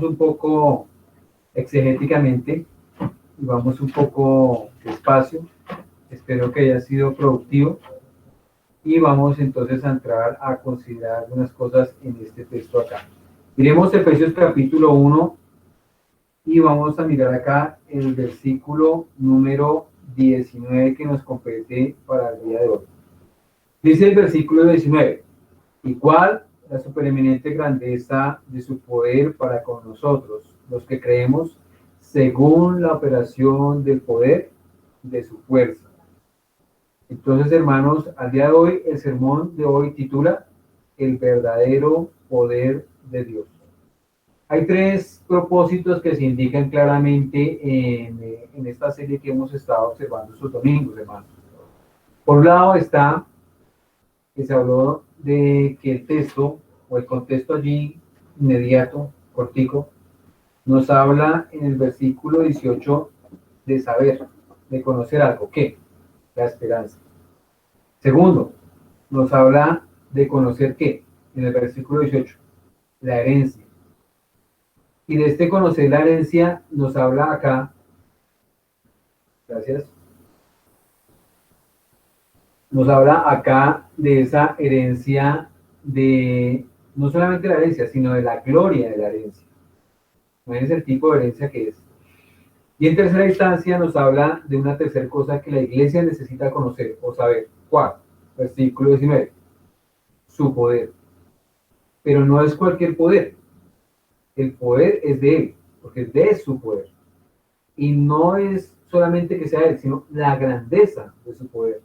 un poco exegéticamente y vamos un poco despacio. Espero que haya sido productivo y vamos entonces a entrar a considerar algunas cosas en este texto acá. Miremos Efesios capítulo 1 y vamos a mirar acá el versículo número 19 que nos compete para el día de hoy. Dice el versículo 19, igual la supereminente grandeza de su poder para con nosotros, los que creemos, según la operación del poder de su fuerza. Entonces, hermanos, al día de hoy, el sermón de hoy titula El verdadero poder de Dios. Hay tres propósitos que se indican claramente en esta serie que hemos estado observando estos domingos, hermanos. Por un lado está que se habló de que el texto o el contexto allí inmediato, cortico, nos habla en el versículo 18 de saber, de conocer algo. ¿Qué? La esperanza. Segundo, nos habla de conocer qué, en el versículo 18, la herencia. Y de este conocer la herencia nos habla acá, gracias, nos habla acá de esa herencia de, no solamente la herencia, sino de la gloria de la herencia. Imagínense el tipo de herencia que es. Y en tercera instancia nos habla de una tercera cosa que la iglesia necesita conocer o saber. ¿Cuál? Versículo 19. Su poder. Pero no es cualquier poder. El poder es de él, porque es de su poder. Y no es solamente que sea él, sino la grandeza de su poder.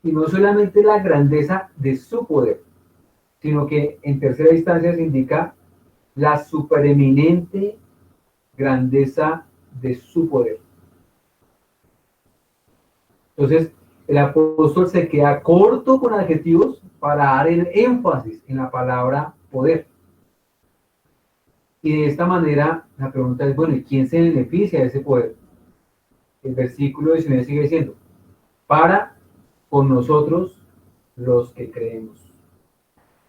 Y no solamente la grandeza de su poder, sino que en tercera instancia se indica la supereminente grandeza de su poder. Entonces, el apóstol se queda corto con adjetivos para dar el énfasis en la palabra poder. Y de esta manera, la pregunta es, bueno, ¿y quién se beneficia de ese poder? El versículo 19 sigue diciendo, para con nosotros los que creemos.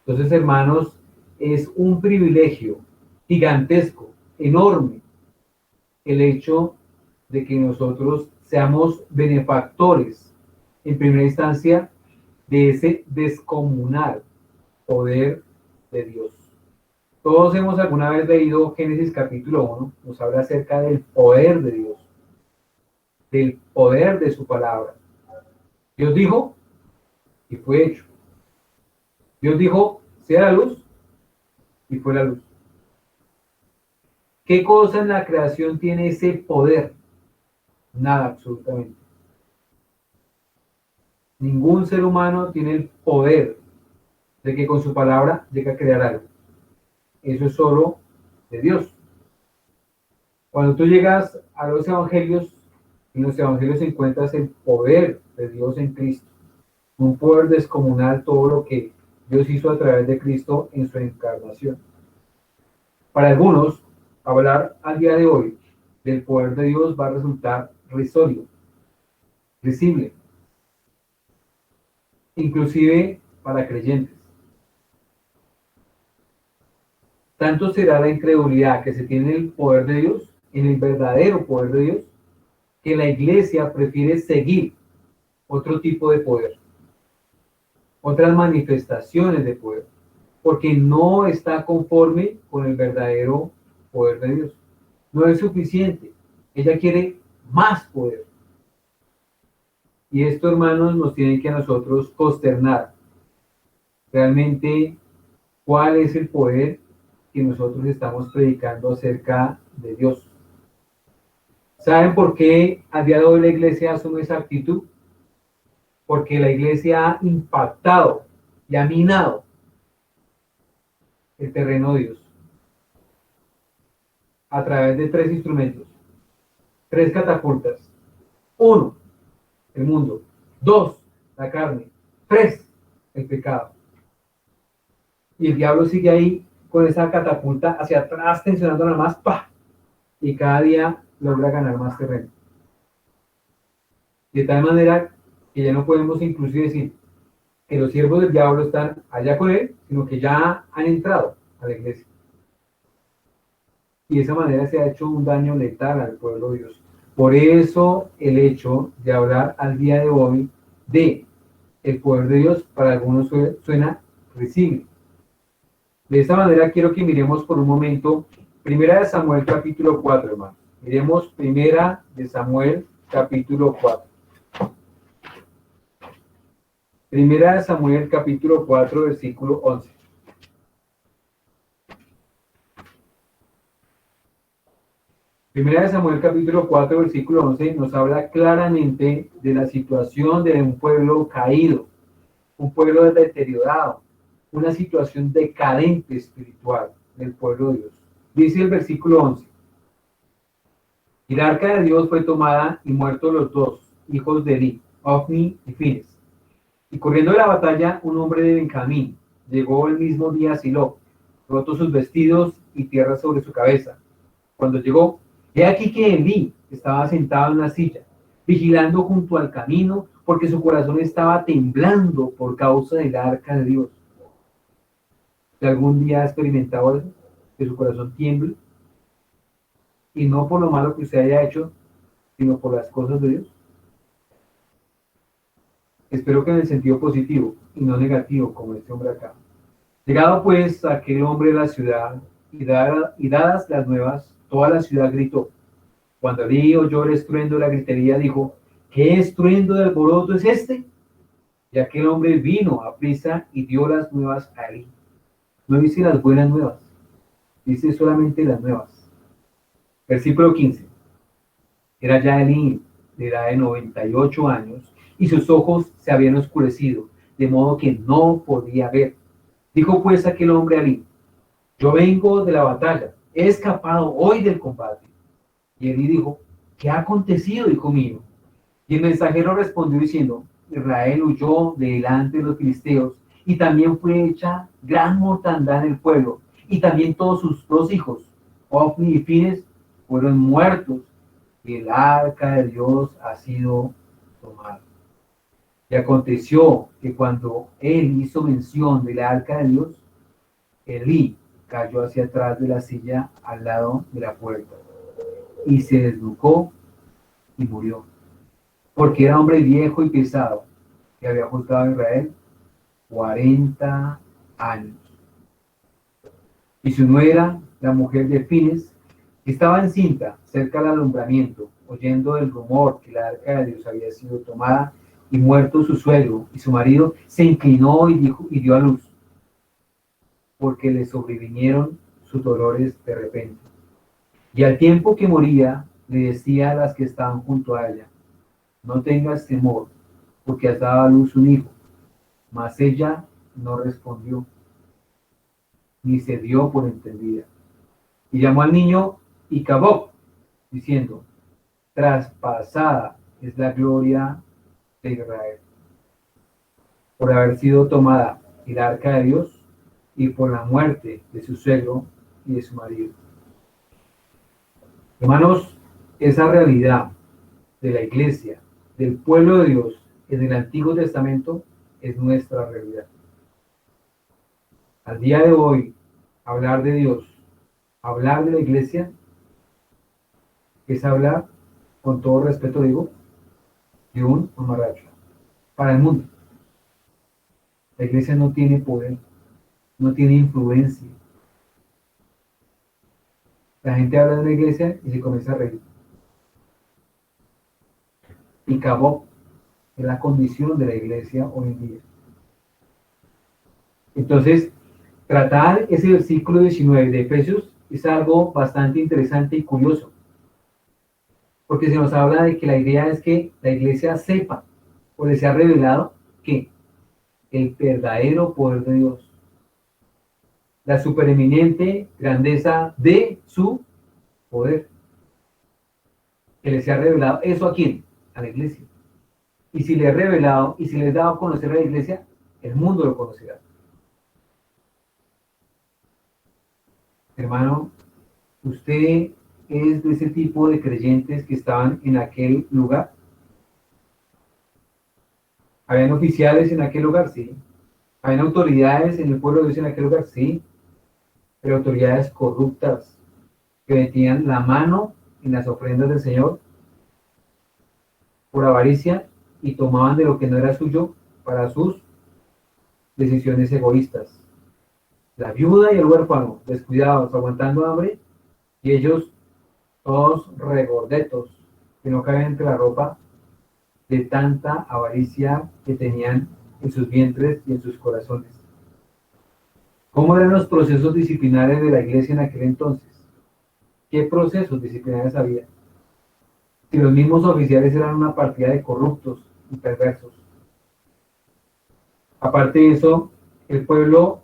Entonces, hermanos, es un privilegio gigantesco, enorme, el hecho de que nosotros seamos benefactores, en primera instancia, de ese descomunal poder de Dios. Todos hemos alguna vez leído Génesis capítulo 1, nos habla acerca del poder de Dios, del poder de su palabra. Dios dijo, y fue hecho. Dios dijo, sea la luz, y fue la luz. ¿Qué cosa en la creación tiene ese poder? Nada, absolutamente. Ningún ser humano tiene el poder de que con su palabra llegue a crear algo. Eso es solo de Dios. Cuando tú llegas a los evangelios, en los evangelios encuentras el poder de Dios en Cristo. Un poder descomunal, todo lo que Dios hizo a través de Cristo en su encarnación. Para algunos, hablar al día de hoy del poder de Dios va a resultar risorio, risible, inclusive para creyentes. Tanto será la incredulidad que se tiene en el poder de Dios, en el verdadero poder de Dios, que la iglesia prefiere seguir otro tipo de poder, otras manifestaciones de poder, porque no está conforme con el verdadero poder de Dios. No es suficiente. Ella quiere más poder. Y esto, hermanos, nos tiene que a nosotros consternar. Realmente, ¿cuál es el poder que nosotros estamos predicando acerca de Dios? ¿Saben por qué a día de hoy la iglesia asume esa actitud? Porque la iglesia ha impactado y ha minado el terreno de Dios a través de tres instrumentos, tres catapultas. Uno, el mundo. Dos, la carne. Tres, el pecado. Y el diablo sigue ahí con esa catapulta hacia atrás, tensionándola más, ¡pah! Y cada día logra ganar más terreno. De tal manera que ya no podemos inclusive decir que los siervos del diablo están allá con él, sino que ya han entrado a la iglesia. y de esa manera se ha hecho un daño letal al pueblo de Dios. Por eso el hecho de hablar al día de hoy de el poder de Dios para algunos suena risible. De esta manera quiero que miremos por un momento Primera de Samuel capítulo 4, hermano. Miremos Primera de Samuel capítulo 4. Primera de Samuel capítulo 4, versículo 11. Primera de Samuel capítulo 4, versículo 11 nos habla claramente de la situación de un pueblo caído, un pueblo deteriorado, una situación decadente espiritual del pueblo de Dios. Dice el versículo 11: y el arca de Dios fue tomada y muertos los dos hijos de Eli, Ofni y Fines. Y corriendo de la batalla, un hombre de Benjamín llegó el mismo día a Silo, roto sus vestidos y tierra sobre su cabeza. Cuando llegó, he aquí que Elí estaba sentado en una silla, vigilando junto al camino, porque su corazón estaba temblando por causa del arca de Dios. ¿Si algún día ha experimentado eso? Que su corazón tiemble, y no por lo malo que usted haya hecho, sino por las cosas de Dios. Espero que en el sentido positivo y no negativo, como este hombre acá. Llegado pues aquel hombre de la ciudad, y dadas las nuevas, toda la ciudad gritó. Cuando Elí oyó el estruendo de la gritería, dijo: ¿qué estruendo de alboroto es este? Y aquel hombre vino a prisa y dio las nuevas a Elí. No dice las buenas nuevas, dice solamente las nuevas. Versículo 15. Era ya Elí de edad de 98 años, y sus ojos se habían oscurecido, de modo que no podía ver. Dijo pues aquel hombre a Elí: yo vengo de la batalla, he escapado hoy del combate. Y Elí dijo: ¿qué ha acontecido, hijo mío? Y el mensajero respondió diciendo: Israel huyó de delante de los filisteos, y también fue hecha gran mortandad en el pueblo, y también todos sus dos hijos, Ofni y Fines, fueron muertos, y el arca de Dios ha sido tomada. Y aconteció que cuando él hizo mención del arca de Dios, Elí cayó hacia atrás de la silla al lado de la puerta, y se desnucó y murió, porque era hombre viejo y pesado, que había juzgado a Israel 40 años. Y su nuera, la mujer de Fines, estaba encinta cerca del alumbramiento, oyendo el rumor que la arca de Dios había sido tomada, y muerto su suegro y su marido, se inclinó y dijo, y dio a luz, porque le sobrevinieron sus dolores de repente. Y al tiempo que moría, le decía a las que estaban junto a ella: no tengas temor, porque has dado a luz un hijo. Mas ella no respondió, ni se dio por entendida. Y llamó al niño Icabod, diciendo: traspasada es la gloria de Israel, por haber sido tomada el arca de Dios, y por la muerte de su suegro y de su marido. Hermanos, esa realidad de la iglesia, del pueblo de Dios en el Antiguo Testamento, es nuestra realidad. Al día de hoy, hablar de Dios, hablar de la iglesia, es hablar, con todo respeto digo, de un mamarracho para el mundo. La iglesia no tiene poder, no tiene influencia. La gente habla de la iglesia y se comienza a reír. Y acabó en la condición de la iglesia hoy en día. Entonces, tratar ese versículo 19 de Efesios es algo bastante interesante y curioso, porque se nos habla de que la idea es que la iglesia sepa o le sea revelado que el verdadero poder de Dios, la supereminente grandeza de su poder, que le sea revelado. ¿Eso a quién? A la iglesia. Y si le he revelado y si le he dado a conocer a la iglesia, el mundo lo conocerá. Hermano, usted es de ese tipo de creyentes que estaban en aquel lugar. ¿Habían oficiales en aquel lugar? Sí. ¿Habían autoridades en el pueblo de Dios en aquel lugar? Sí. Pero autoridades corruptas, que metían la mano en las ofrendas del Señor por avaricia y tomaban de lo que no era suyo para sus decisiones egoístas. La viuda y el huérfano, descuidados, aguantando hambre, y ellos todos regordetos, que no caben entre la ropa de tanta avaricia que tenían en sus vientres y en sus corazones. ¿Cómo eran los procesos disciplinarios de la iglesia en aquel entonces? ¿Qué procesos disciplinarios había? Si los mismos oficiales eran una partida de corruptos y perversos. Aparte de eso, el pueblo,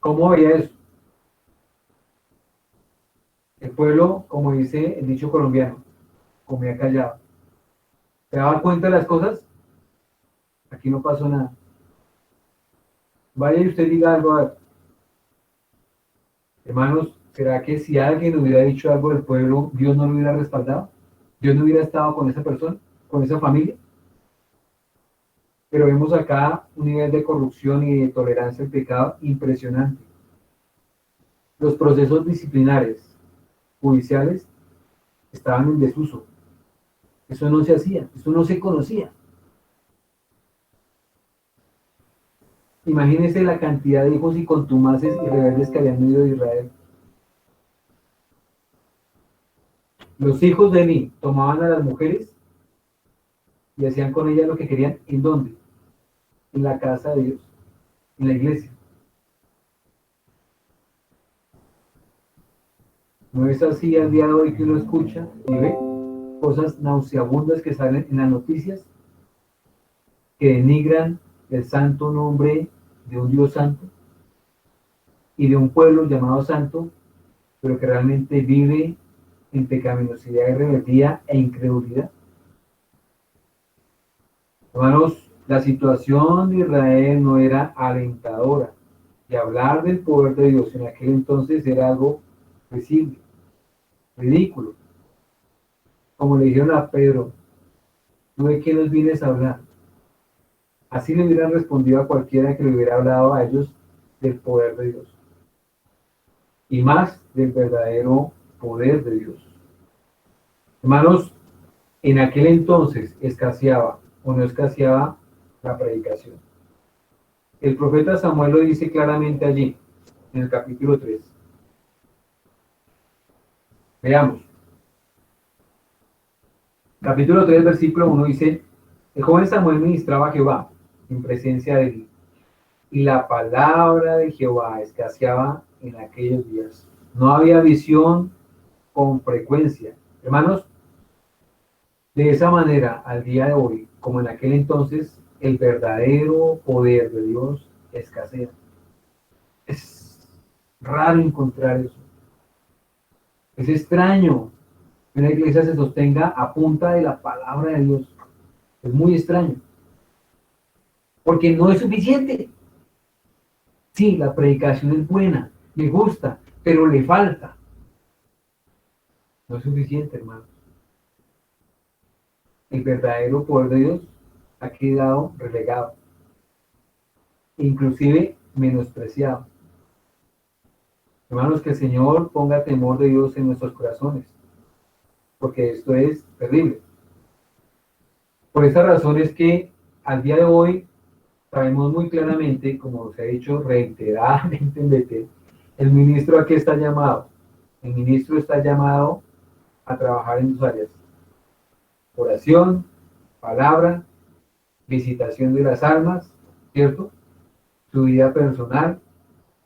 ¿cómo veía eso? El pueblo, como dice el dicho colombiano, comía callado. ¿Se daba cuenta de las cosas? Aquí no pasó nada. Vaya y usted diga algo, a ver, hermanos, ¿será que si alguien hubiera dicho algo del pueblo, Dios no lo hubiera respaldado? ¿Dios no hubiera estado con esa persona, con esa familia? Pero vemos acá un nivel de corrupción y de tolerancia al pecado impresionante. Los procesos disciplinares, judiciales, estaban en desuso. Eso no se hacía, eso no se conocía. Imagínense la cantidad de hijos y contumaces y rebeldes que habían huido de Israel. Los hijos de Eli tomaban a las mujeres y hacían con ellas lo que querían. ¿En dónde? En la casa de Dios, en la iglesia. No es así al día de hoy que uno escucha y ve cosas nauseabundas que salen en las noticias que denigran el santo nombre de un Dios santo y de un pueblo llamado santo, pero que realmente vive en pecaminosidad y rebeldía e incredulidad. Hermanos, la situación de Israel no era alentadora y hablar del poder de Dios en aquel entonces era algo visible, ridículo. Como le dijeron a Pedro, ¿tú de qué nos vienes a hablar? Así le hubieran respondido a cualquiera que le hubiera hablado a ellos del poder de Dios y más del verdadero poder de Dios. Hermanos, en aquel entonces escaseaba o no escaseaba la predicación. El profeta Samuel lo dice claramente allí, en el capítulo 3. Veamos. Capítulo 3, versículo 1 dice, el joven Samuel ministraba a Jehová en presencia de él, y la palabra de Jehová escaseaba en aquellos días. No había visión con frecuencia. Hermanos, de esa manera, al día de hoy, como en aquel entonces, el verdadero poder de Dios escasea. Es raro encontrar eso. Es extraño que una iglesia se sostenga a punta de la palabra de Dios. Es muy extraño. Porque no es suficiente. Sí, la predicación es buena, me gusta, pero le falta. No es suficiente, hermano. El verdadero poder de Dios ha quedado relegado, inclusive menospreciado. Hermanos, que el Señor ponga temor de Dios en nuestros corazones, porque esto es terrible. Por esa razón es que al día de hoy sabemos muy claramente, como se ha dicho reiteradamente en Betel, el ministro a qué está llamado. El ministro está llamado a trabajar en sus áreas: oración, palabra, visitación de las almas, ¿cierto? Su vida personal.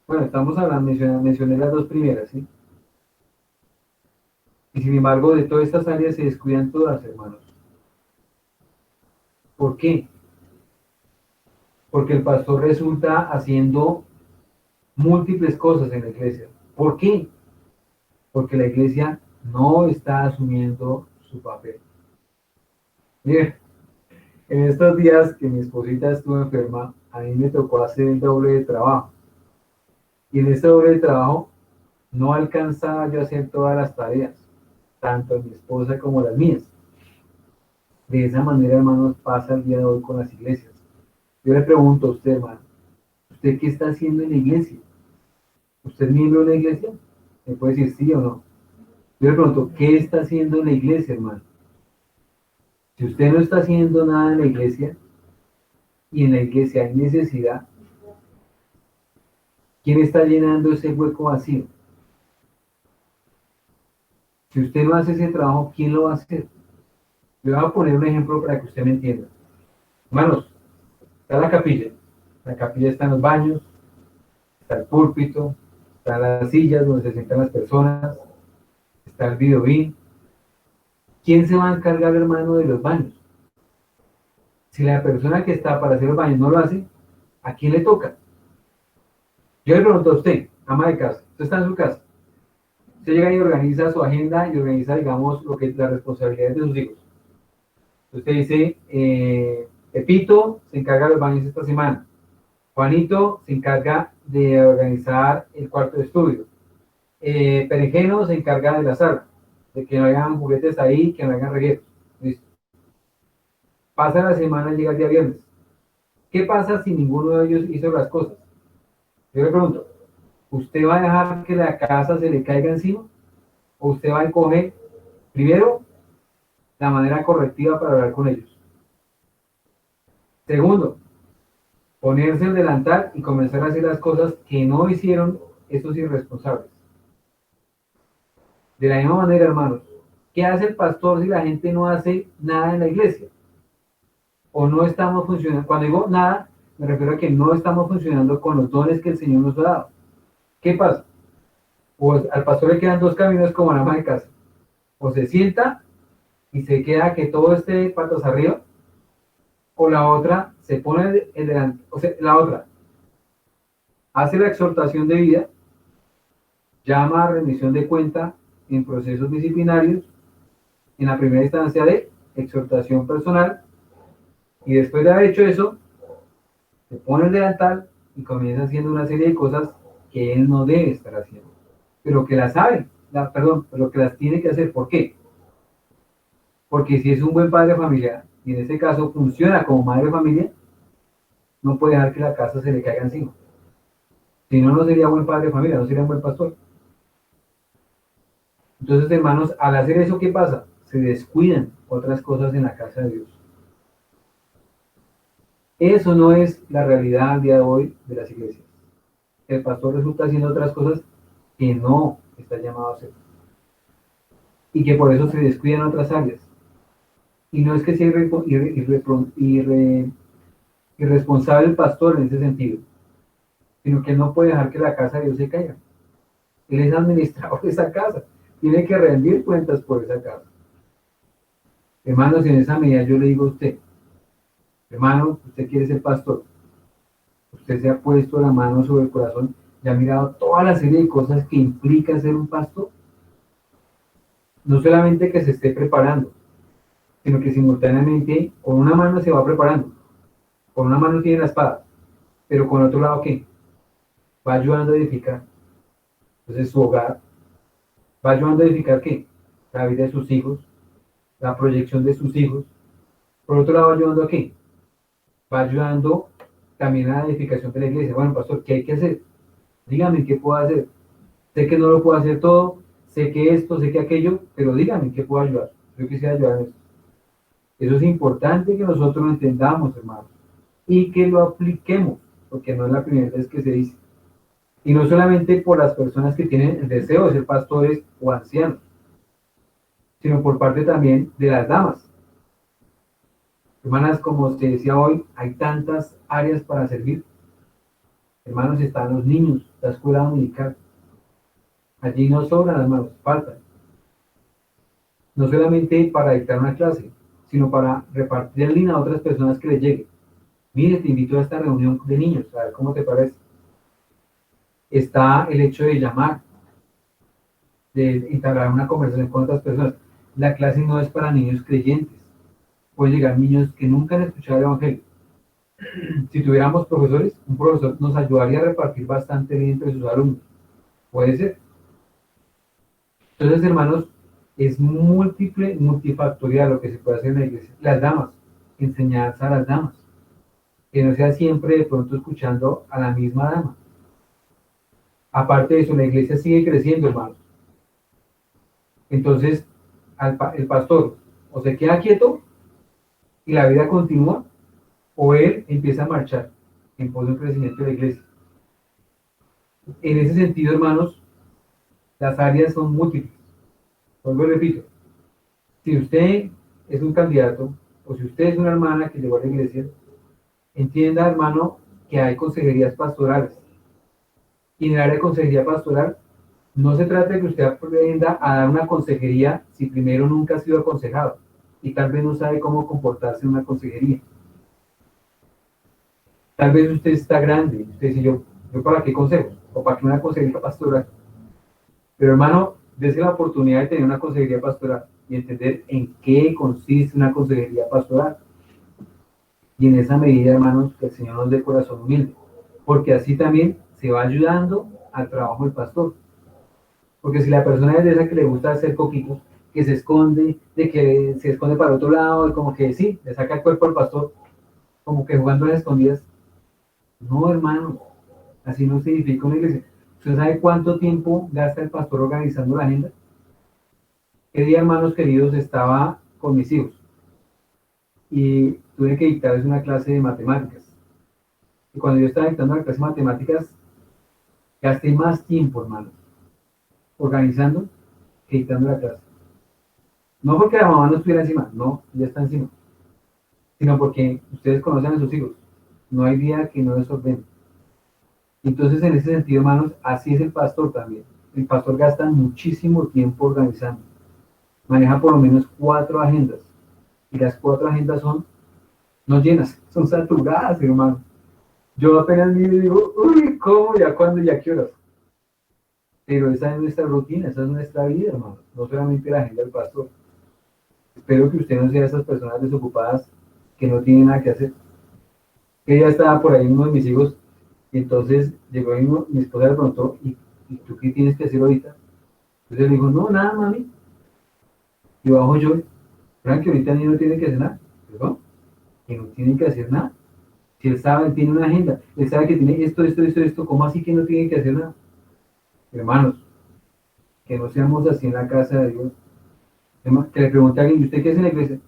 Bueno, estamos hablando, mencioné las dos primeras, ¿sí? Y sin embargo, de todas estas áreas se descuidan todas, hermanos. ¿Por qué? Porque el pastor resulta haciendo múltiples cosas en la iglesia. ¿Por qué? Porque la iglesia no está asumiendo su papel. Miren, en estos días que mi esposita estuvo enferma, a mí me tocó hacer el doble de trabajo. Y en ese doble de trabajo no alcanzaba yo a hacer todas las tareas, tanto mi esposa como las mías. De esa manera, hermanos, pasa el día de hoy con las iglesias. Yo le pregunto a usted, hermano, ¿usted qué está haciendo en la iglesia? ¿Usted es miembro de una iglesia? ¿Me puede decir sí o no? Yo le pregunto, ¿qué está haciendo en la iglesia, hermano? Si usted no está haciendo nada en la iglesia y en la iglesia hay necesidad, ¿quién está llenando ese hueco vacío? Si usted no hace ese trabajo, ¿quién lo va a hacer? Le voy a poner un ejemplo para que usted me entienda. Hermanos, está la capilla. La capilla está en los baños, está el púlpito, están las sillas donde se sientan las personas, está el videobeam. ¿Quién se va a encargar, hermano, de los baños? Si la persona que está para hacer los baños no lo hace, ¿a quién le toca? Yo le pregunto a usted, ama de casa, usted está en su casa, usted llega y organiza su agenda y organiza, digamos, lo que es la responsabilidad de sus hijos. Usted dice, Pepito se encarga de los baños esta semana, Juanito se encarga de organizar el cuarto de estudio, Perengeno se encarga de la sala, de que no hayan juguetes ahí, que no hayan regueros. Listo. Pasa la semana, llega el día viernes. ¿Qué pasa si ninguno de ellos hizo las cosas? Yo le pregunto, ¿usted va a dejar que la casa se le caiga encima? ¿O usted va a coger primero la manera correctiva para hablar con ellos? Segundo, ponerse el delantal y comenzar a hacer las cosas que no hicieron esos irresponsables. De la misma manera, hermanos, ¿qué hace el pastor si la gente no hace nada en la iglesia? O no estamos funcionando. Cuando digo nada, me refiero a que no estamos funcionando con los dones que el Señor nos ha dado. ¿Qué pasa? Pues al pastor le quedan dos caminos como la ama de casa. O se sienta y se queda que todo esté patas arriba, o la otra se pone el delante, o sea, la otra hace la exhortación de vida, llama a rendición de cuenta en procesos disciplinarios, en la primera instancia de exhortación personal, y después de haber hecho eso, se pone el delantal y comienza haciendo una serie de cosas que él no debe estar haciendo, pero que las sabe, perdón, pero que las tiene que hacer. ¿Por qué? Porque si es un buen padre de familia, y en este caso funciona como madre de familia, no puede dejar que la casa se le caiga encima. Si no, no sería buen padre de familia, no sería un buen pastor. Entonces, hermanos, al hacer eso, ¿qué pasa? Se descuidan otras cosas en la casa de Dios. Eso no es la realidad al día de hoy de las iglesias. El pastor resulta haciendo otras cosas que no está llamado a hacer. Y que por eso se descuidan otras áreas. Y no es que sea irresponsable el pastor en ese sentido, sino que él no puede dejar que la casa de Dios se caiga. Él es administrador de esa casa. Tiene que rendir cuentas por esa casa. Hermanos, en esa medida yo le digo a usted, hermano, usted quiere ser pastor. Usted se ha puesto la mano sobre el corazón y ha mirado toda la serie de cosas que implica ser un pastor. No solamente que se esté preparando, sino que simultáneamente con una mano se va preparando. Con una mano tiene la espada, pero con otro lado, ¿qué? Va ayudando a edificar. Entonces su hogar va ayudando a edificar, ¿qué? La vida de sus hijos, la proyección de sus hijos. Por otro lado, va ayudando a qué? Va ayudando también a la edificación de la iglesia. Bueno, pastor, ¿qué hay que hacer? Dígame qué puedo hacer. Sé que no lo puedo hacer todo, sé que esto, sé que aquello, pero dígame qué puedo ayudar. Yo quisiera ayudar en eso. Eso es importante que nosotros lo entendamos, hermanos, y que lo apliquemos, porque no es la primera vez que se dice. Y no solamente por las personas que tienen el deseo de ser pastores o ancianos, sino por parte también de las damas. Hermanas, como se decía hoy, hay tantas áreas para servir. Hermanos, están los niños, la escuela dominical. Allí no sobran, hermanos, faltan. No solamente para dictar una clase, sino para repartir el link a otras personas que les llegue. Mire, te invito a esta reunión de niños, a ver cómo te parece. Está el hecho de llamar, de entablar una conversación con otras personas. La clase no es para niños creyentes. Pueden llegar niños que nunca han escuchado el Evangelio. Si tuviéramos profesores, un profesor nos ayudaría a repartir bastante bien entre sus alumnos. Puede ser. Entonces, hermanos, es múltiple, multifactorial lo que se puede hacer en la iglesia. Las damas, enseñanza a las damas. Que no sea siempre de pronto escuchando a la misma dama. Aparte de eso, la iglesia sigue creciendo, hermanos. Entonces, el pastor o se queda quieto y la vida continúa, o él empieza a marchar en pos de un crecimiento de la iglesia. En ese sentido, hermanos, las áreas son múltiples. Vuelvo y repito, si usted es un candidato o si usted es una hermana que llegó a la iglesia, entienda, hermano, que hay consejerías pastorales. Y en el área de consejería pastoral, no se trata de que usted aprenda a dar una consejería si primero nunca ha sido aconsejado y tal vez no sabe cómo comportarse en una consejería. Tal vez usted está grande, usted dice, yo para qué consejos o para qué una consejería pastoral. Pero hermano, dése la oportunidad de tener una consejería pastoral y entender en qué consiste una consejería pastoral. Y en esa medida, hermanos, que el Señor nos dé corazón humilde, porque así también se va ayudando al trabajo del pastor. Porque si la persona es de esa que le gusta hacer coquitos, que se esconde, de que se esconde para otro lado, y como que sí, le saca el cuerpo al pastor, como que jugando a las escondidas. No, hermano, así no se edifica una iglesia. ¿Usted sabe cuánto tiempo gasta el pastor organizando la agenda? ¿Qué día, hermanos queridos, estaba con mis hijos? Y tuve que dictarles una clase de matemáticas. Y cuando yo estaba dictando la clase de matemáticas, gasté más tiempo, hermano, organizando que dictando la clase. No porque la mamá no estuviera encima, no, ya está encima, sino porque ustedes conocen a sus hijos. No hay día que no desordenen. Entonces, en ese sentido, hermanos, así es el pastor también. El pastor gasta muchísimo tiempo organizando. Maneja por lo menos 4 agendas. Y las 4 agendas son no llenas, son saturadas, hermano. Yo apenas miro y digo, uy, ¿cómo? ¿Ya cuándo? ¿Ya qué horas? Pero esa es nuestra rutina, esa es nuestra vida, hermano. No solamente la agenda del pastor. Espero que usted no sea de esas personas desocupadas que no tienen nada que hacer. Que ya estaba por ahí uno de mis hijos y entonces llegó mi esposa le preguntó, ¿y tú qué tienes que hacer ahorita? Entonces le dijo, no, nada, mami. Y bajo yo, ¿verdad que ahorita el niño no tiene que hacer nada? ¿Perdón? Que no tiene que hacer nada. Si él sabe, él tiene una agenda, él sabe que tiene esto, ¿cómo así que no tiene que hacer nada? Hermanos, que no seamos así en la casa de Dios. Que le pregunte a alguien, ¿y usted qué hace en la iglesia?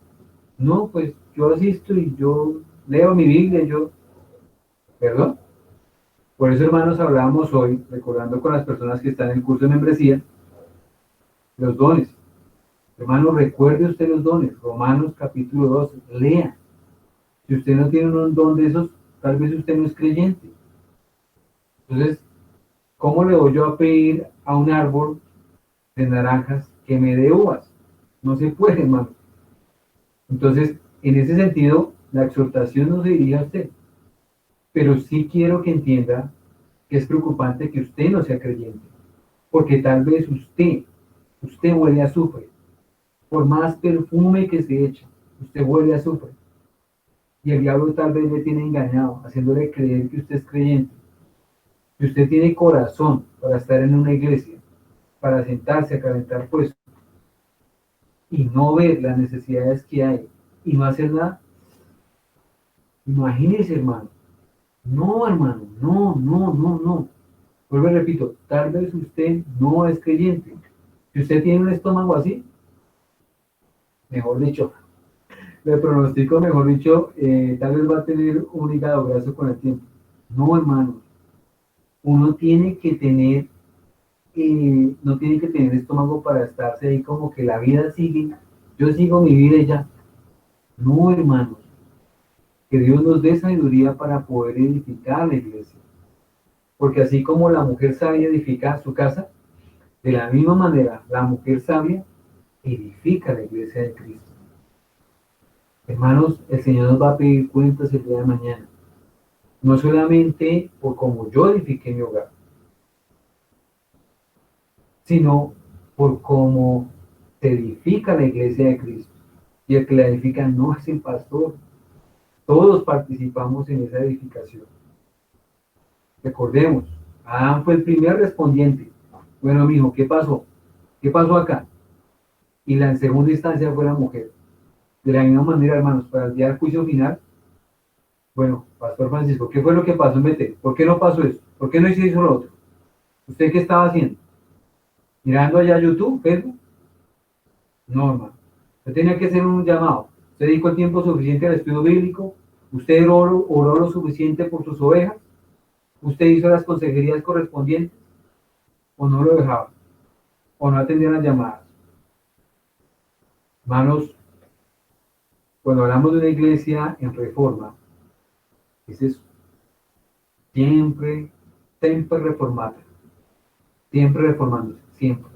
No, pues yo asisto y yo leo mi Biblia, perdón. Por eso, hermanos, hablábamos hoy, recordando con las personas que están en el curso de membresía, los dones. Hermanos, recuerde usted los dones. Romanos capítulo 12, lea. Si usted no tiene un don de esos, tal vez usted no es creyente. Entonces, ¿cómo le voy yo a pedir a un árbol de naranjas que me dé uvas? No se puede, hermano. Entonces, en ese sentido, la exhortación no se dirige a usted. Pero sí quiero que entienda que es preocupante que usted no sea creyente. Porque tal vez usted huele a azufre. Por más perfume que se echa, usted huele a azufre. Y el diablo tal vez le tiene engañado, haciéndole creer que usted es creyente. Que usted tiene corazón para estar en una iglesia, para sentarse a calentar puestos y no ver las necesidades que hay y no hacer nada. Imagínese, hermano. No, hermano, no, no, no, no. Vuelvo y repito, tal vez usted no es creyente. Si usted tiene un estómago así, mejor dicho, le pronostico, mejor dicho, tal vez va a tener un hígado graso con el tiempo. No, hermano. Uno tiene que tener, no tiene que tener estómago para estarse ahí como que la vida sigue. Yo sigo mi vida y ya. No, hermanos. Que Dios nos dé sabiduría para poder edificar la iglesia. Porque así como la mujer sabia edifica su casa, de la misma manera la mujer sabia edifica la iglesia de Cristo. Hermanos, el Señor nos va a pedir cuentas el día de mañana. No solamente por cómo yo edifiqué mi hogar, sino por cómo se edifica la iglesia de Cristo. Y el que la edifica no es el pastor. Todos participamos en esa edificación. Recordemos, Adán fue el primer respondiente. Bueno, mijo, ¿qué pasó? ¿Qué pasó acá? Y la en segunda instancia fue la mujer. De la misma manera, hermanos, para el día del juicio final, bueno, Pastor Francisco, ¿qué fue lo que pasó en Betel? ¿Por qué no pasó eso? ¿Por qué no hizo lo otro? ¿Usted qué estaba haciendo? ¿Mirando allá YouTube, Facebook? No, hermano. Usted tenía que hacer un llamado. Usted dedicó el tiempo suficiente al estudio bíblico. Usted oró lo suficiente por sus ovejas. Usted hizo las consejerías correspondientes. O no lo dejaba. O no atendía las llamadas. Hermanos, cuando hablamos de una iglesia en reforma, es eso. Siempre, siempre reformada. Siempre reformándose. Siempre.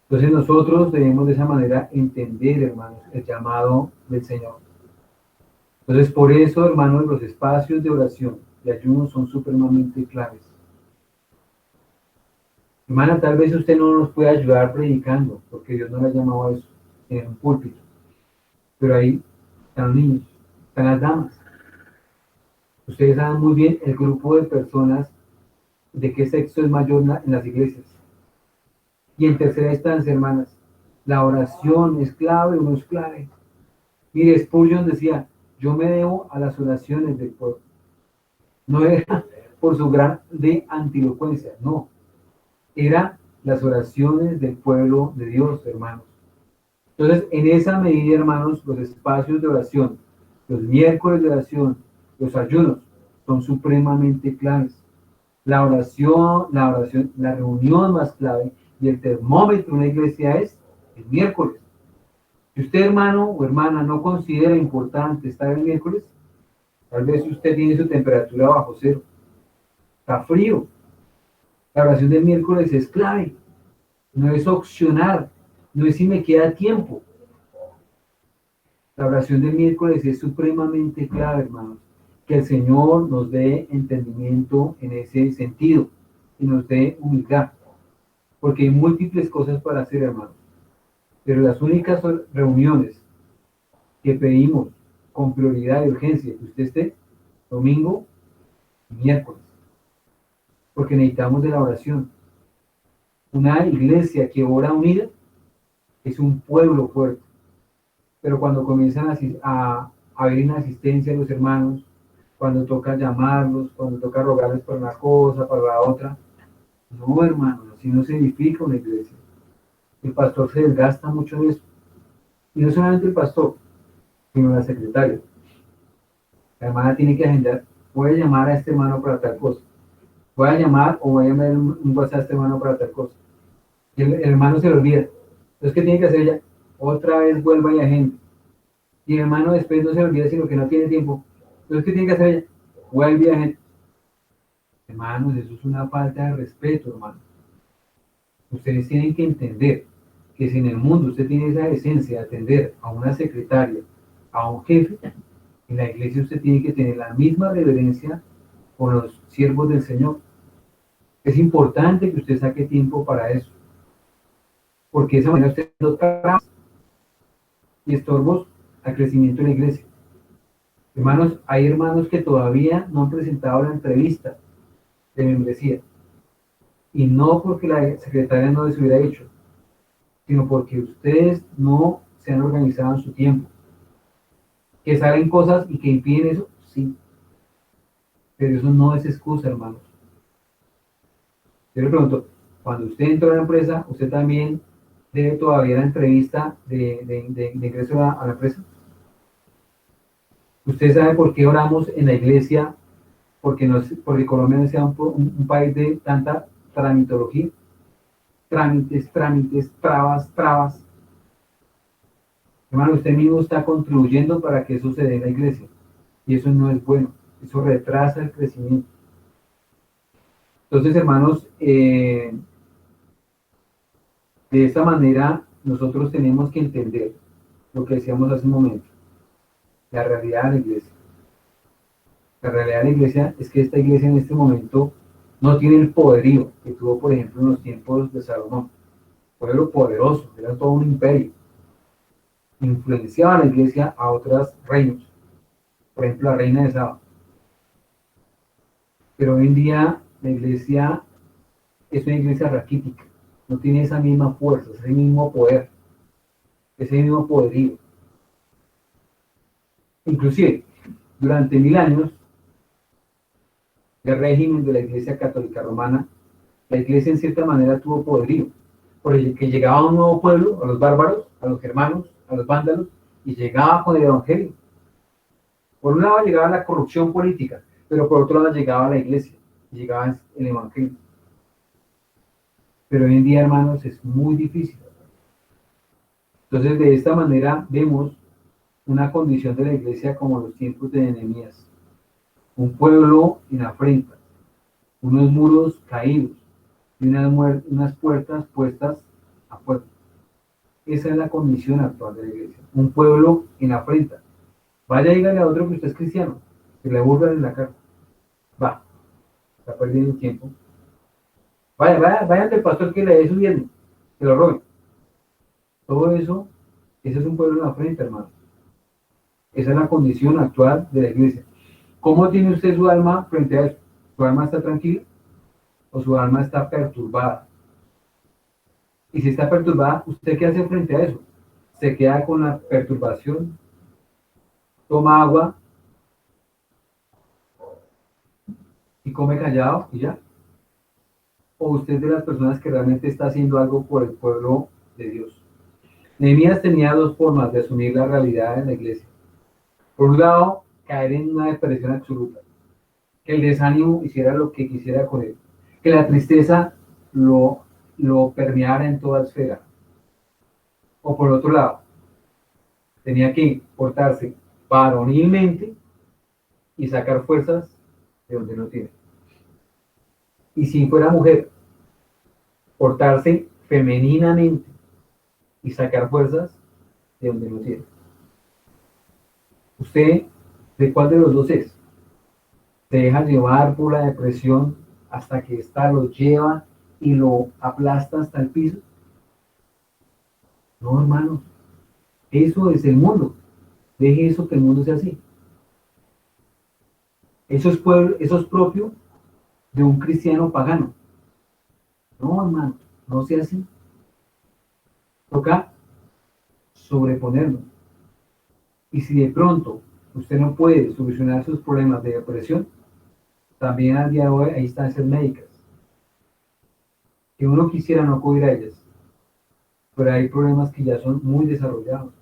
Entonces nosotros debemos de esa manera entender, hermanos, el llamado del Señor. Entonces por eso, hermanos, los espacios de oración y ayuno son supremamente claves. Hermana, tal vez usted no nos pueda ayudar predicando, porque Dios no le ha llamado a eso, en un púlpito. Pero ahí están los niños, están las damas. Ustedes saben muy bien el grupo de personas de qué sexo es mayor en las iglesias. Y en tercera instancia, hermanas, la oración es clave o no es clave. Mire, Spurgeon decía, yo me debo a las oraciones del pueblo. No era por su grande antilocuencia, no. Era las oraciones del pueblo de Dios, hermanos. Entonces, en esa medida, hermanos, los espacios de oración, los miércoles de oración, los ayunos, son supremamente claves. La reunión más clave y el termómetro de una iglesia es el miércoles. Si usted, hermano o hermana, no considera importante estar el miércoles, tal vez usted tiene su temperatura bajo cero, está frío. La oración del miércoles es clave, no es opcional, no es si me queda tiempo. La oración del miércoles es supremamente clave, hermanos. Que el Señor nos dé entendimiento en ese sentido y nos dé humildad, porque hay múltiples cosas para hacer, hermanos. Pero las únicas reuniones que pedimos con prioridad y urgencia que usted esté, domingo y miércoles, porque necesitamos de la oración. Una iglesia que ora unida es un pueblo fuerte, pero cuando comienzan a haber inasistencia de los hermanos, cuando toca llamarlos, cuando toca rogarles para una cosa, para la otra, no, hermanos, así no se edifica una iglesia. El pastor se desgasta mucho en eso. Y no solamente el pastor, sino la secretaria. La hermana tiene que agendar, voy a llamar a este hermano para tal cosa. Voy a llamar o voy a enviar un WhatsApp a este hermano para tal cosa. Y el hermano se lo olvida. Entonces, ¿qué tiene que hacer ella? Otra vez vuelva y agenda. Y el hermano después no se le olvida, sino que no tiene tiempo. Entonces, ¿qué tiene que hacer ella? Vuelve y agenda. Hermanos, eso es una falta de respeto, hermano. Ustedes tienen que entender que si en el mundo usted tiene esa esencia de atender a una secretaria, a un jefe, en la iglesia usted tiene que tener la misma reverencia por los siervos del Señor. Es importante que usted saque tiempo para eso, porque de esa manera usted no traba y estorbos al crecimiento de la iglesia. Hermanos, hay hermanos que todavía no han presentado la entrevista de membresía, y no porque la secretaria no les hubiera hecho, sino porque ustedes no se han organizado en su tiempo. Que salen cosas y que impiden eso, sí, pero eso no es excusa, hermanos. Yo le pregunto, cuando usted entró a la empresa, ¿usted también debe todavía la entrevista de ingreso a la empresa? ¿Usted sabe por qué oramos en la iglesia? Porque Colombia no sea un país de tanta tramitología, trámites, trámites, trabas, trabas. Hermano, usted mismo está contribuyendo para que eso se dé en la iglesia. Y eso no es bueno. Eso retrasa el crecimiento. Entonces, hermanos, de esta manera nosotros tenemos que entender lo que decíamos hace un momento, la realidad de la iglesia. La realidad de la iglesia es que esta iglesia en este momento no tiene el poderío que tuvo, por ejemplo, en los tiempos de Salomón. Pueblo poderoso, era todo un imperio. Influenciaba a la iglesia a otros reinos, por ejemplo, la reina de Saba. Pero hoy en día la iglesia es una iglesia raquítica, no tiene esa misma fuerza, ese mismo poder, ese mismo poderío. Inclusive, durante 1000 años del régimen de la Iglesia Católica Romana, la Iglesia en cierta manera tuvo poderío, porque llegaba a un nuevo pueblo, a los bárbaros, a los germanos, a los vándalos, y llegaba con el evangelio. Por un lado llegaba la corrupción política, pero por otro lado llegaba la iglesia, y llegaba el evangelio. Pero hoy en día, hermanos, es muy difícil. Entonces, de esta manera vemos una condición de la iglesia como los tiempos de Nehemías. Un pueblo en afrenta, unos muros caídos y unas puertas puestas a fuego. Esa es la condición actual de la iglesia. Un pueblo en afrenta. Vaya, dígale a otro que usted es cristiano, que le burlan en la cara. Va, está perdiendo el tiempo. Vaya ante el pastor que le dé su diezmo, que lo roben. Todo eso, ese es un pueblo en afrenta, hermano. Esa es la condición actual de la iglesia. ¿Cómo tiene usted su alma frente a eso? ¿Su alma está tranquila o su alma está perturbada? Y si está perturbada, ¿usted qué hace frente a eso? ¿Se queda con la perturbación? ¿Toma agua y come callado y ya? ¿O usted es de las personas que realmente está haciendo algo por el pueblo de Dios? Nehemías tenía dos formas de asumir la realidad en la iglesia. Por un lado, caer en una depresión absoluta, que el desánimo hiciera lo que quisiera con él, que la tristeza lo permeara en toda esfera. O por otro lado, tenía que portarse varonilmente y sacar fuerzas de donde no tiene. Y si fuera mujer, portarse femeninamente y sacar fuerzas de donde no tiene. ¿Usted de cuál de los dos es? ¿Se deja llevar por la depresión hasta que ésta lo lleva y lo aplasta hasta el piso? No, hermano. Eso es el mundo. Deje eso que el mundo sea así. Eso es propio de un cristiano pagano. No, hermano, no sea así. Toca sobreponernos. Y si de pronto usted no puede solucionar sus problemas de depresión, también al día de hoy hay instancias médicas. Que uno quisiera no acudir a ellas, pero hay problemas que ya son muy desarrollados.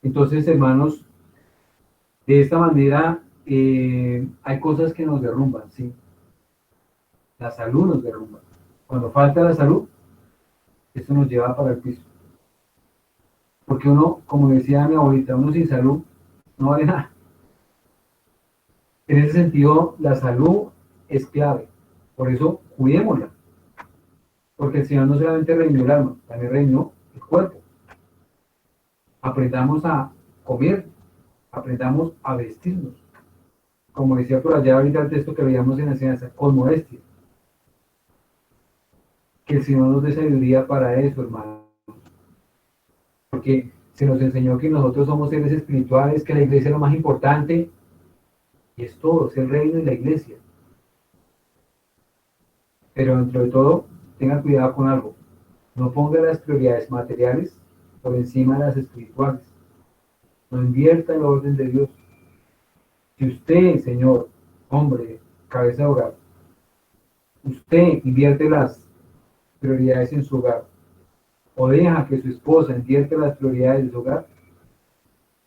Entonces, hermanos, de esta manera hay cosas que nos derrumban, ¿sí? La salud nos derrumba. Cuando falta la salud, esto nos lleva para el piso. Porque uno, como decía mi abuelita, uno sin salud no vale nada. En ese sentido, la salud es clave. Por eso, cuidémosla. Porque el Señor no solamente reinó el alma, también reinó el cuerpo. Aprendamos a comer, aprendamos a vestirnos. Como decía por allá ahorita el texto que veíamos en la enseñanza, con modestia. Que el Señor nos dé sabiduría para eso, hermano. Porque se nos enseñó que nosotros somos seres espirituales, que la iglesia es lo más importante, y es todo, es el reino y la iglesia. Pero dentro de todo, tenga cuidado con algo. No ponga las prioridades materiales por encima de las espirituales. No invierta el orden de Dios. Si usted, señor, hombre, cabeza de hogar, usted invierte las prioridades en su hogar, o deja que su esposa invierta las prioridades de su hogar,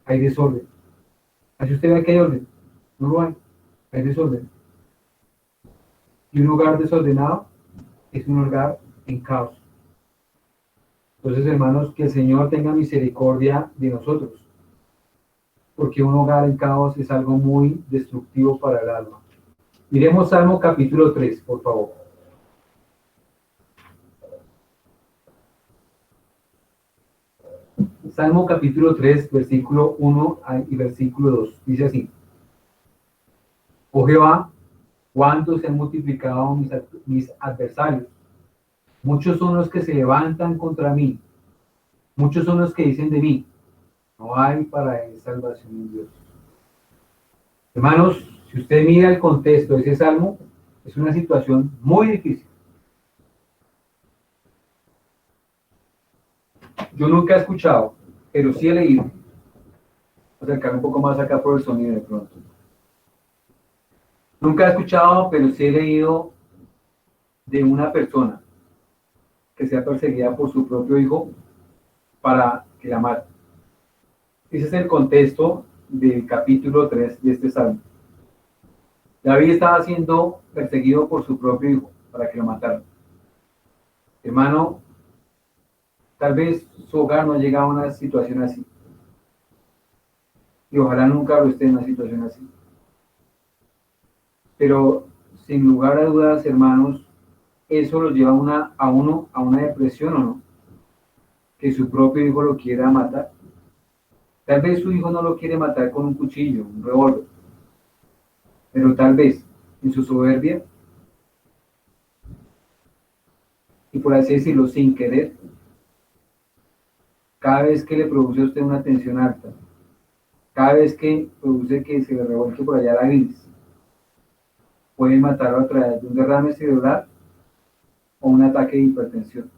hay desorden. Así usted ve que hay orden, no lo hay desorden. Y un hogar desordenado es un hogar en caos. Entonces, hermanos, que el Señor tenga misericordia de nosotros, porque un hogar en caos es algo muy destructivo para el alma. Miremos Salmo capítulo 3, por favor. Salmo capítulo 3, versículo 1 y versículo 2. Dice así: Oh Jehová, cuántos se han multiplicado mis adversarios. Muchos son los que se levantan contra mí. Muchos son los que dicen de mí: no hay para él salvación en Dios. Hermanos, si usted mira el contexto de ese salmo, es una situación muy difícil. Yo nunca he escuchado, pero sí he leído. Voy a acercar un poco más acá por el sonido de pronto. Nunca he escuchado, pero sí he leído de una persona que sea perseguida por su propio hijo para que la mate. Ese es el contexto del capítulo 3 de este salmo. David estaba siendo perseguido por su propio hijo para que lo mataran. Hermano, tal vez su hogar no llega a una situación así. Y ojalá nunca lo esté en una situación así. Pero sin lugar a dudas, hermanos, eso lo lleva a uno a una depresión, ¿o no? Que su propio hijo lo quiera matar. Tal vez su hijo no lo quiere matar con un cuchillo, un revólver, pero tal vez en su soberbia y por así decirlo, sin querer, cada vez que le produce a usted una tensión alta, cada vez que produce que se le revuelque por allá la bilis, puede matarlo a través de un derrame cerebral o un ataque de hipertensión.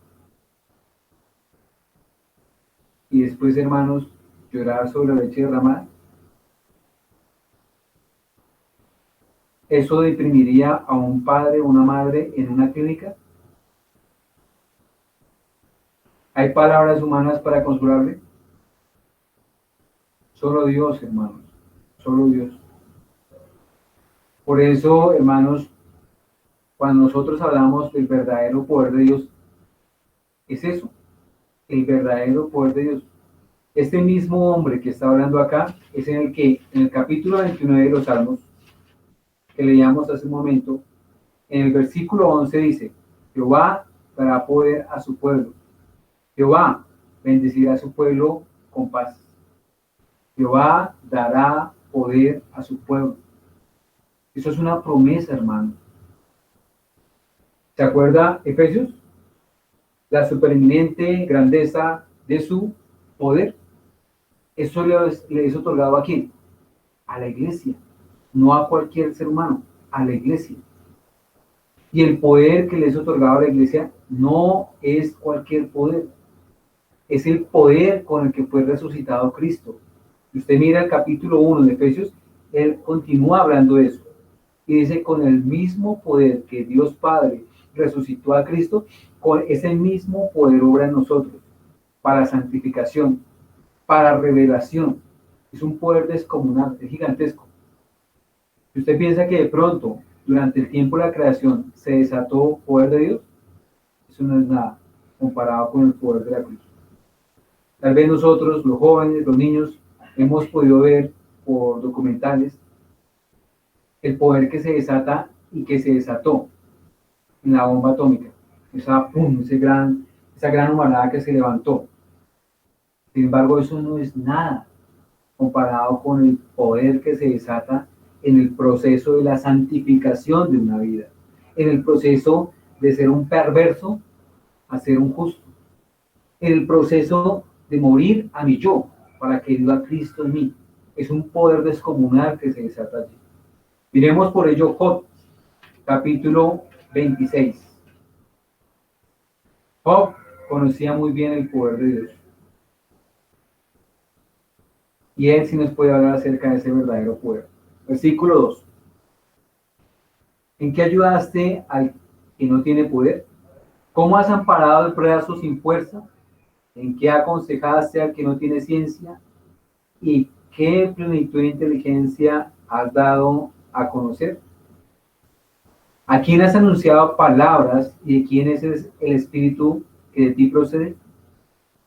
Y después, hermanos, llorar sobre la leche derramada. ¿Eso deprimiría a un padre o una madre en una clínica? ¿Hay palabras humanas para consolarle? Solo Dios, hermanos, solo Dios. Por eso, hermanos, cuando nosotros hablamos del verdadero poder de Dios, es eso, el verdadero poder de Dios. Este mismo hombre que está hablando acá es en el que, en el capítulo 29 de los Salmos, que leíamos hace un momento, en el versículo 11 dice: Jehová dará poder a su pueblo. Jehová bendecirá a su pueblo con paz. Jehová dará poder a su pueblo. Eso es una promesa, hermano. ¿Se acuerda, Efesios? La supereminente grandeza de su poder. Eso le es otorgado a quién? A la iglesia. No a cualquier ser humano, a la iglesia. Y el poder que le es otorgado a la iglesia no es cualquier poder. Es el poder con el que fue resucitado Cristo. Si usted mira el capítulo 1 de Efesios, él continúa hablando de eso. Y dice: con el mismo poder que Dios Padre resucitó a Cristo, con ese mismo poder obra en nosotros, para santificación, para revelación. Es un poder descomunal, es gigantesco. Si usted piensa que de pronto, durante el tiempo de la creación, se desató poder de Dios, eso no es nada comparado con el poder de la cruz. Tal vez nosotros, los jóvenes, los niños, hemos podido ver por documentales el poder que se desata y que se desató en la bomba atómica. Esa gran humarada que se levantó. Sin embargo, eso no es nada comparado con el poder que se desata en el proceso de la santificación de una vida, en el proceso de ser un perverso a ser un justo, en el proceso de morir a mi yo para que viva Cristo en mí. Es un poder descomunal que se desata allí. Miremos por ello Job, capítulo 26. Job conocía muy bien el poder de Dios. Y él sí nos puede hablar acerca de ese verdadero poder. Versículo 2. ¿En qué ayudaste al que no tiene poder? ¿Cómo has amparado al brazo sin fuerza? ¿En qué aconsejaste al que no tiene ciencia? ¿Y qué plenitud de inteligencia has dado a conocer? ¿A quién has anunciado palabras y de quién es el espíritu que de ti procede?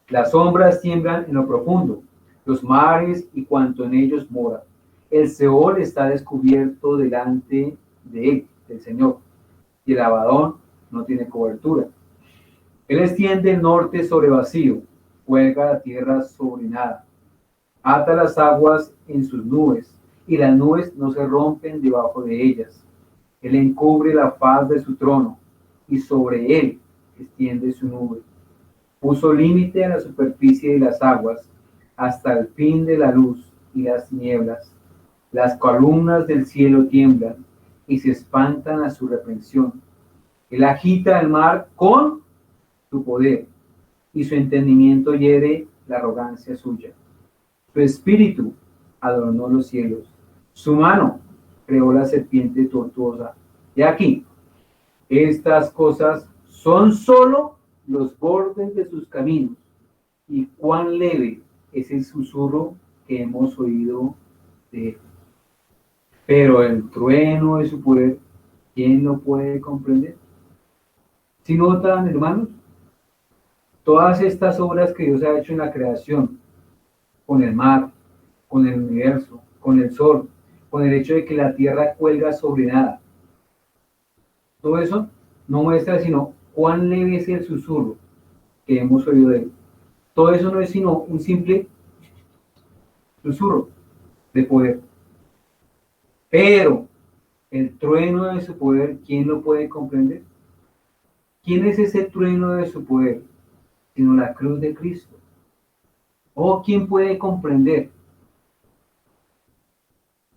Las sombras tiemblan en lo profundo, los mares y cuanto en ellos mora. El Seol está descubierto delante de él, del Señor, y el Abadón no tiene cobertura. Él extiende el norte sobre vacío, cuelga la tierra sobre nada. Ata las aguas en sus nubes, y las nubes no se rompen debajo de ellas. Él encubre la faz de su trono, y sobre él extiende su nube. Puso límite a la superficie de las aguas, hasta el fin de la luz y las tinieblas. Las columnas del cielo tiemblan, y se espantan a su reprensión. Él agita el mar con su poder, y su entendimiento hiere la arrogancia suya. Su espíritu adornó los cielos, su mano creó la serpiente tortuosa. Y aquí, estas cosas son solo los bordes de sus caminos, y cuán leve es el susurro que hemos oído de él. Pero el trueno de su poder, ¿quién lo puede comprender? Si notan, hermanos, todas estas obras que Dios ha hecho en la creación, con el mar, con el universo, con el sol, con el hecho de que la tierra cuelga sobre nada, todo eso no muestra sino cuán leve es el susurro que hemos oído de él. Todo eso no es sino un simple susurro de poder. Pero el trueno de su poder, ¿quién lo puede comprender? ¿Quién es ese trueno de su poder? Sino la cruz de Cristo. ¿O quién puede comprender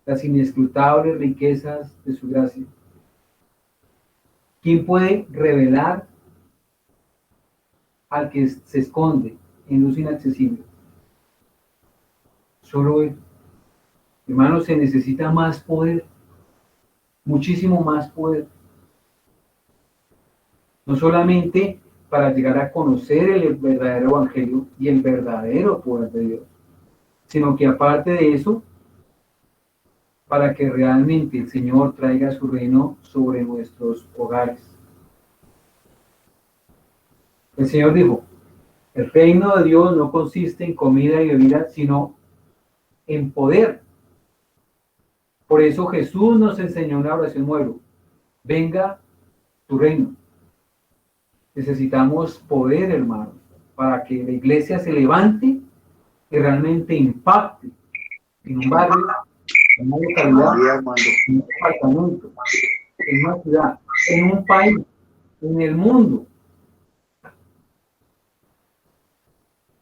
las inescrutables riquezas de su gracia? ¿Quién puede revelar al que se esconde en luz inaccesible? Solo Él. Hermanos, se necesita más poder, muchísimo más poder. No solamente para llegar a conocer el verdadero evangelio y el verdadero poder de Dios, sino que aparte de eso, para que realmente el Señor traiga su reino sobre nuestros hogares. El Señor dijo, el reino de Dios no consiste en comida y bebida, sino en poder. Por eso Jesús nos enseñó una oración modelo. Venga tu reino. Necesitamos poder, hermanos, para que la iglesia se levante y realmente impacte en un barrio, en una localidad, en un departamento, en una ciudad, en un país, en el mundo.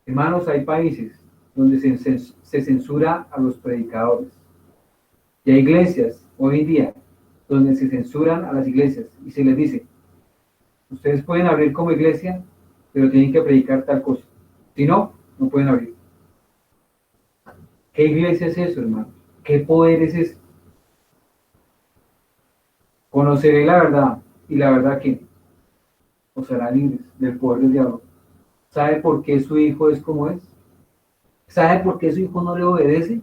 Hermanos, hay países donde se censura a los predicadores. Y hay iglesias hoy en día donde se censuran a las iglesias y se les dice, ustedes pueden abrir como iglesia, pero tienen que predicar tal cosa. Si no, no pueden abrir. ¿Qué iglesia es eso, hermano? ¿Qué poder es ese? Conoceré la verdad, y la verdad que os hará libres del poder del diablo. ¿Sabe por qué su hijo es como es? ¿Sabe por qué su hijo no le obedece?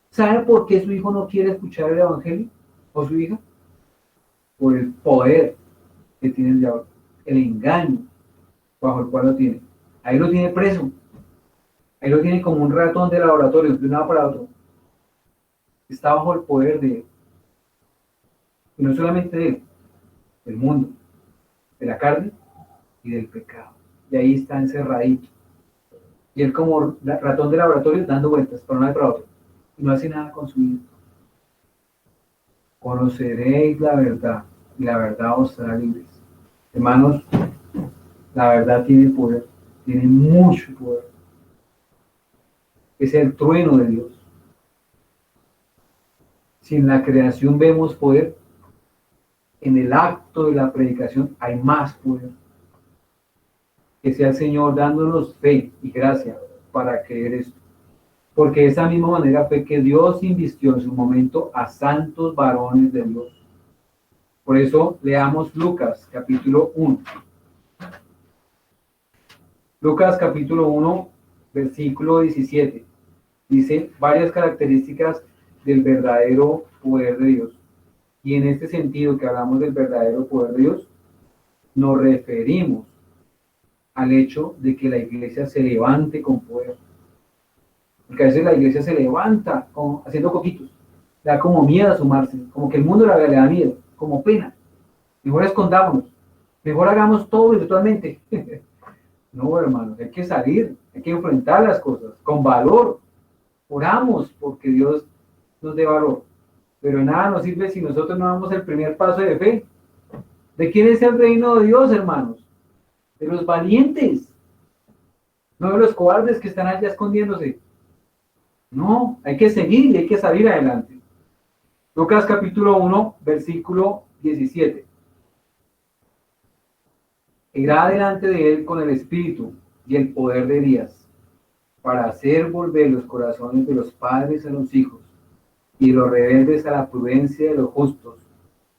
¿Sabe por qué su hijo no quiere escuchar el evangelio? ¿O su hija? Por el poder que tiene el diablo, el engaño bajo el cual lo tiene. Ahí lo tiene preso. Ahí lo tiene como un ratón de laboratorio, de un lado para otro. Está bajo el poder de él. Y no solamente de él, del mundo, de la carne y del pecado. Y ahí está encerradito. Y él como ratón de laboratorio dando vueltas para un lado y para otro. Y no hace nada con su vida. Conoceréis la verdad, y la verdad os hará libres. Hermanos, la verdad tiene poder, tiene mucho poder. Es el trueno de Dios. Si en la creación vemos poder, en el acto de la predicación hay más poder. Que sea el Señor dándonos fe y gracia para creer esto. Porque de esa misma manera fue que Dios invistió en su momento a santos varones de Dios. Por eso leamos Lucas capítulo 1. Lucas capítulo 1, versículo 17. Dice varias características del verdadero poder de Dios. Y en este sentido que hablamos del verdadero poder de Dios, nos referimos al hecho de que la iglesia se levante con poder. Porque a veces la iglesia se levanta haciendo coquitos. Le da como miedo a sumarse, como que el mundo le da miedo, como pena. Mejor escondámonos, mejor hagamos todo virtualmente. No, hermanos, hay que salir, hay que enfrentar las cosas con valor. Oramos porque Dios nos dé valor. Pero nada nos sirve si nosotros no damos el primer paso de fe. ¿De quién es el reino de Dios, hermanos? De los valientes, no de los cobardes que están allá escondiéndose. No, hay que seguir y hay que salir adelante. Lucas capítulo 1, versículo 17. Irá delante de él con el espíritu y el poder de Elías, para hacer volver los corazones de los padres a los hijos y los rebeldes a la prudencia de los justos,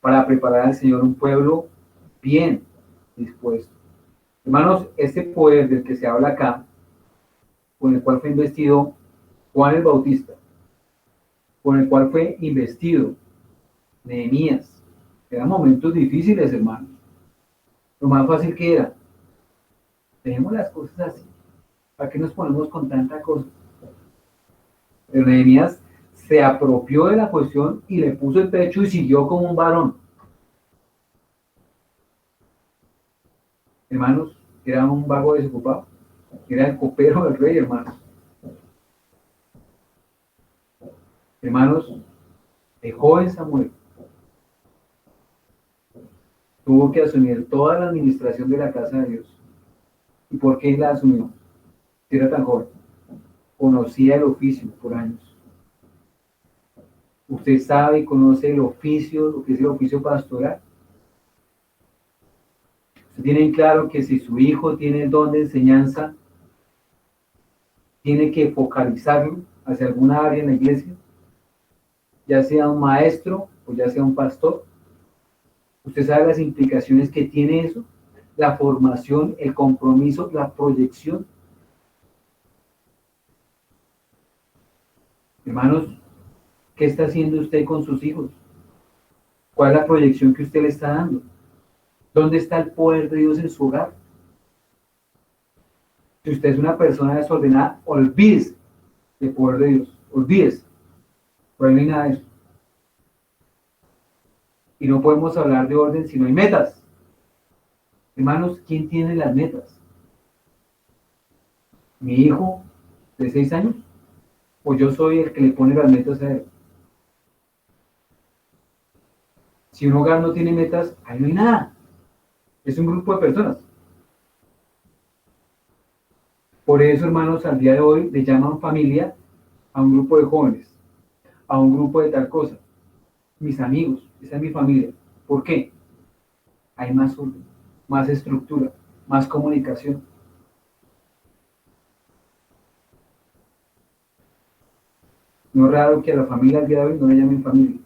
para preparar al Señor un pueblo bien dispuesto. Hermanos, este poder del que se habla acá, con el cual fue investido Juan el Bautista, con el cual fue investido Nehemías, eran momentos difíciles, hermanos. Lo más fácil que era, tenemos las cosas así, ¿para qué nos ponemos con tanta cosa? Pero Nehemías se apropió de la cuestión y le puso el pecho y siguió como un varón. Hermanos, era un vago desocupado, era el copero del rey, hermanos. Hermanos, el joven Samuel tuvo que asumir toda la administración de la casa de Dios. ¿Y por qué la asumió? Si era tan joven, conocía el oficio por años. Usted sabe y conoce el oficio, lo que es el oficio pastoral. Usted tiene en claro que si su hijo tiene el don de enseñanza, tiene que focalizarlo hacia alguna área en la iglesia, ya sea un maestro o ya sea un pastor. Usted sabe las implicaciones que tiene eso, la formación, el compromiso, la proyección. Hermanos, ¿qué está haciendo usted con sus hijos? ¿Cuál es la proyección que usted le está dando? ¿Dónde está el poder de Dios en su hogar? Si usted es una persona desordenada, olvídese del poder de Dios. Olvídese. Por ahí no hay nada de eso. Y no podemos hablar de orden si no hay metas. Hermanos, ¿quién tiene las metas? ¿Mi hijo de 6 años? ¿O yo soy el que le pone las metas a él? Si un hogar no tiene metas, ahí no hay nada. Es un grupo de personas. Por eso, hermanos, al día de hoy le llaman familia a un grupo de jóvenes, a un grupo de tal cosa. Mis amigos, esa es mi familia. ¿Por qué? Hay más orden, más estructura, más comunicación. No es raro que a la familia al día de hoy no le llamen familia.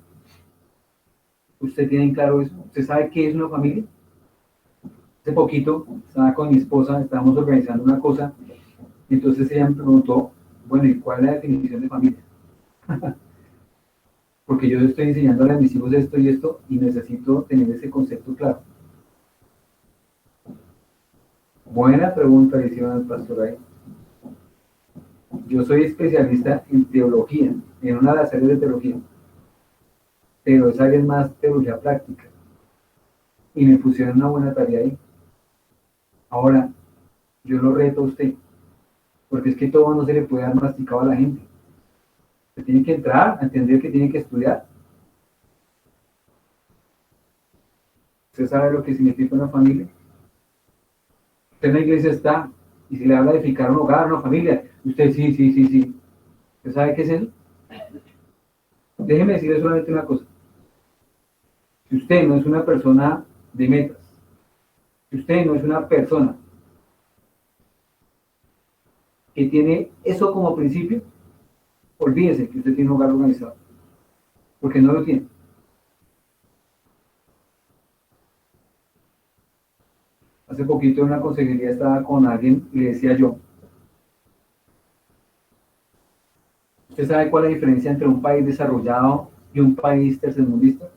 ¿Usted tiene claro eso? ¿Usted sabe qué es una familia? Hace poquito estaba con mi esposa, estábamos organizando una cosa, y entonces ella me preguntó, bueno, ¿y cuál es la definición de familia? Porque yo estoy enseñándole a mis hijos esto y esto, y necesito tener ese concepto claro. Buena pregunta, le hicieron al pastor ahí. Yo soy especialista en teología, en una de las áreas de teología, pero esa área es más teología práctica. Y me pusieron una buena tarea ahí. Ahora, yo lo reto a usted, porque es que todo no se le puede dar masticado a la gente. Se tiene que entrar a entender que tiene que estudiar. ¿Usted sabe lo que significa una familia? Usted en la iglesia está, y si le habla de edificar un hogar, una familia, usted sí, sí, sí, sí. ¿Usted sabe qué es eso? Déjeme decirle solamente una cosa. Si usted no es una persona de metas, si usted no es una persona que tiene eso como principio, olvídese que usted tiene un hogar organizado, porque no lo tiene. Hace poquito en una consejería estaba con alguien y le decía yo, ¿usted sabe cuál es la diferencia entre un país desarrollado y un país tercermundista?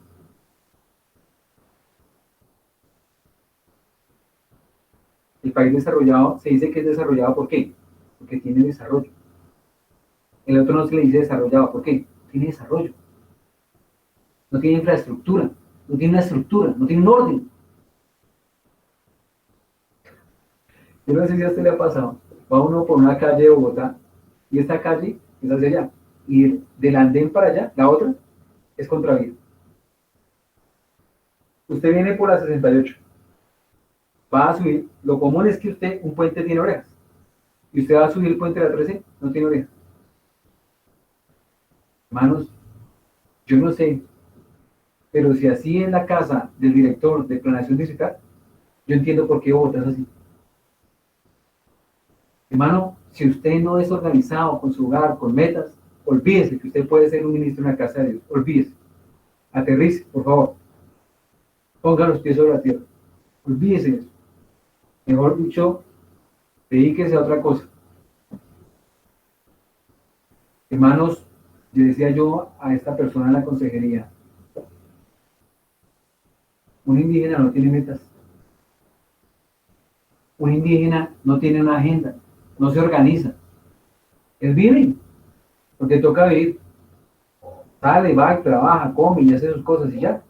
El país desarrollado se dice que es desarrollado ¿por qué? Porque tiene desarrollo. El otro no se le dice desarrollado, ¿por qué? Tiene desarrollo. No tiene infraestructura, no tiene una estructura, no tiene un orden. Yo no sé si a usted le ha pasado. Va uno por una calle de Bogotá y esta calle es hacia allá. Y del andén para allá, la otra, es contravía. Usted viene por la 68, va a subir. Lo común es que usted, un puente tiene orejas. Y usted va a subir el puente de la 13, no tiene orejas. Hermanos, yo no sé, pero si así en la casa del director de planeación distrital, yo entiendo por qué Bogotá es así. Hermano, si usted no es organizado con su hogar, con metas, olvídese que usted puede ser un ministro en la casa de Dios. Olvídese. Aterrice, por favor. Ponga los pies sobre la tierra. Olvídese de eso. Mejor dicho, dedíquese a otra cosa. Hermanos, le decía yo a esta persona en la consejería, un indígena no tiene metas, un indígena no tiene una agenda, no se organiza. Él vive, porque toca vivir, sale, va, trabaja, come y hace sus cosas y ya.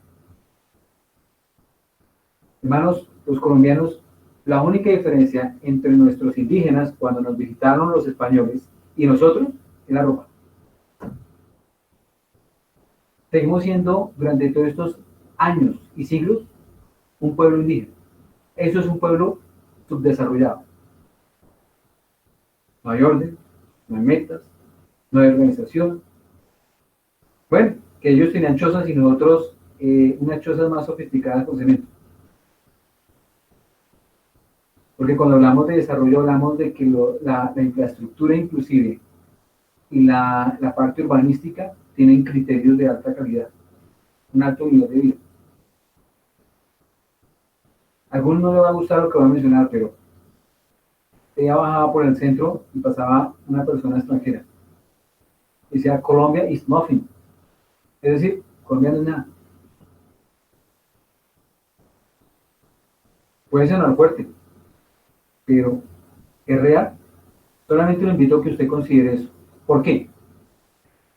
Hermanos, los colombianos, la única diferencia entre nuestros indígenas cuando nos visitaron los españoles y nosotros es la ropa. Seguimos siendo durante todos estos años y siglos un pueblo indígena. Eso es un pueblo subdesarrollado. No hay orden, no hay metas, no hay organización. Bueno, que ellos tenían chozas y nosotros unas chozas más sofisticadas con cemento. Porque cuando hablamos de desarrollo hablamos de que la infraestructura inclusive y la parte urbanística tienen criterios de alta calidad, un alto nivel de vida. A algunos no les va a gustar lo que voy a mencionar, pero ella bajaba por el centro y pasaba una persona extranjera. Y decía, Colombia is nothing. Es decir, Colombia no es nada. Puede sonar fuerte, pero es real. Solamente lo invito a que usted considere eso. ¿Por qué?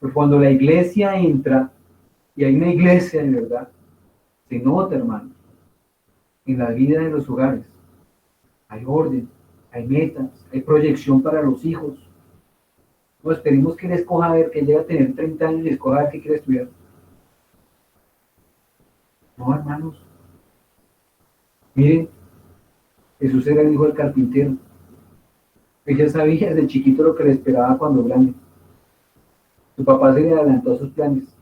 Porque cuando la iglesia entra, y hay una iglesia de verdad, se nota, hermano, en la vida de los hogares. Hay orden, hay metas, hay proyección para los hijos. No esperemos que él escoja a ver, que llegue a tener 30 años y escoja a ver qué quiere estudiar. No, hermanos. Miren, Jesús era el hijo del carpintero. Ella sabía desde chiquito lo que le esperaba cuando grande. Su papá se le adelantó a sus planes.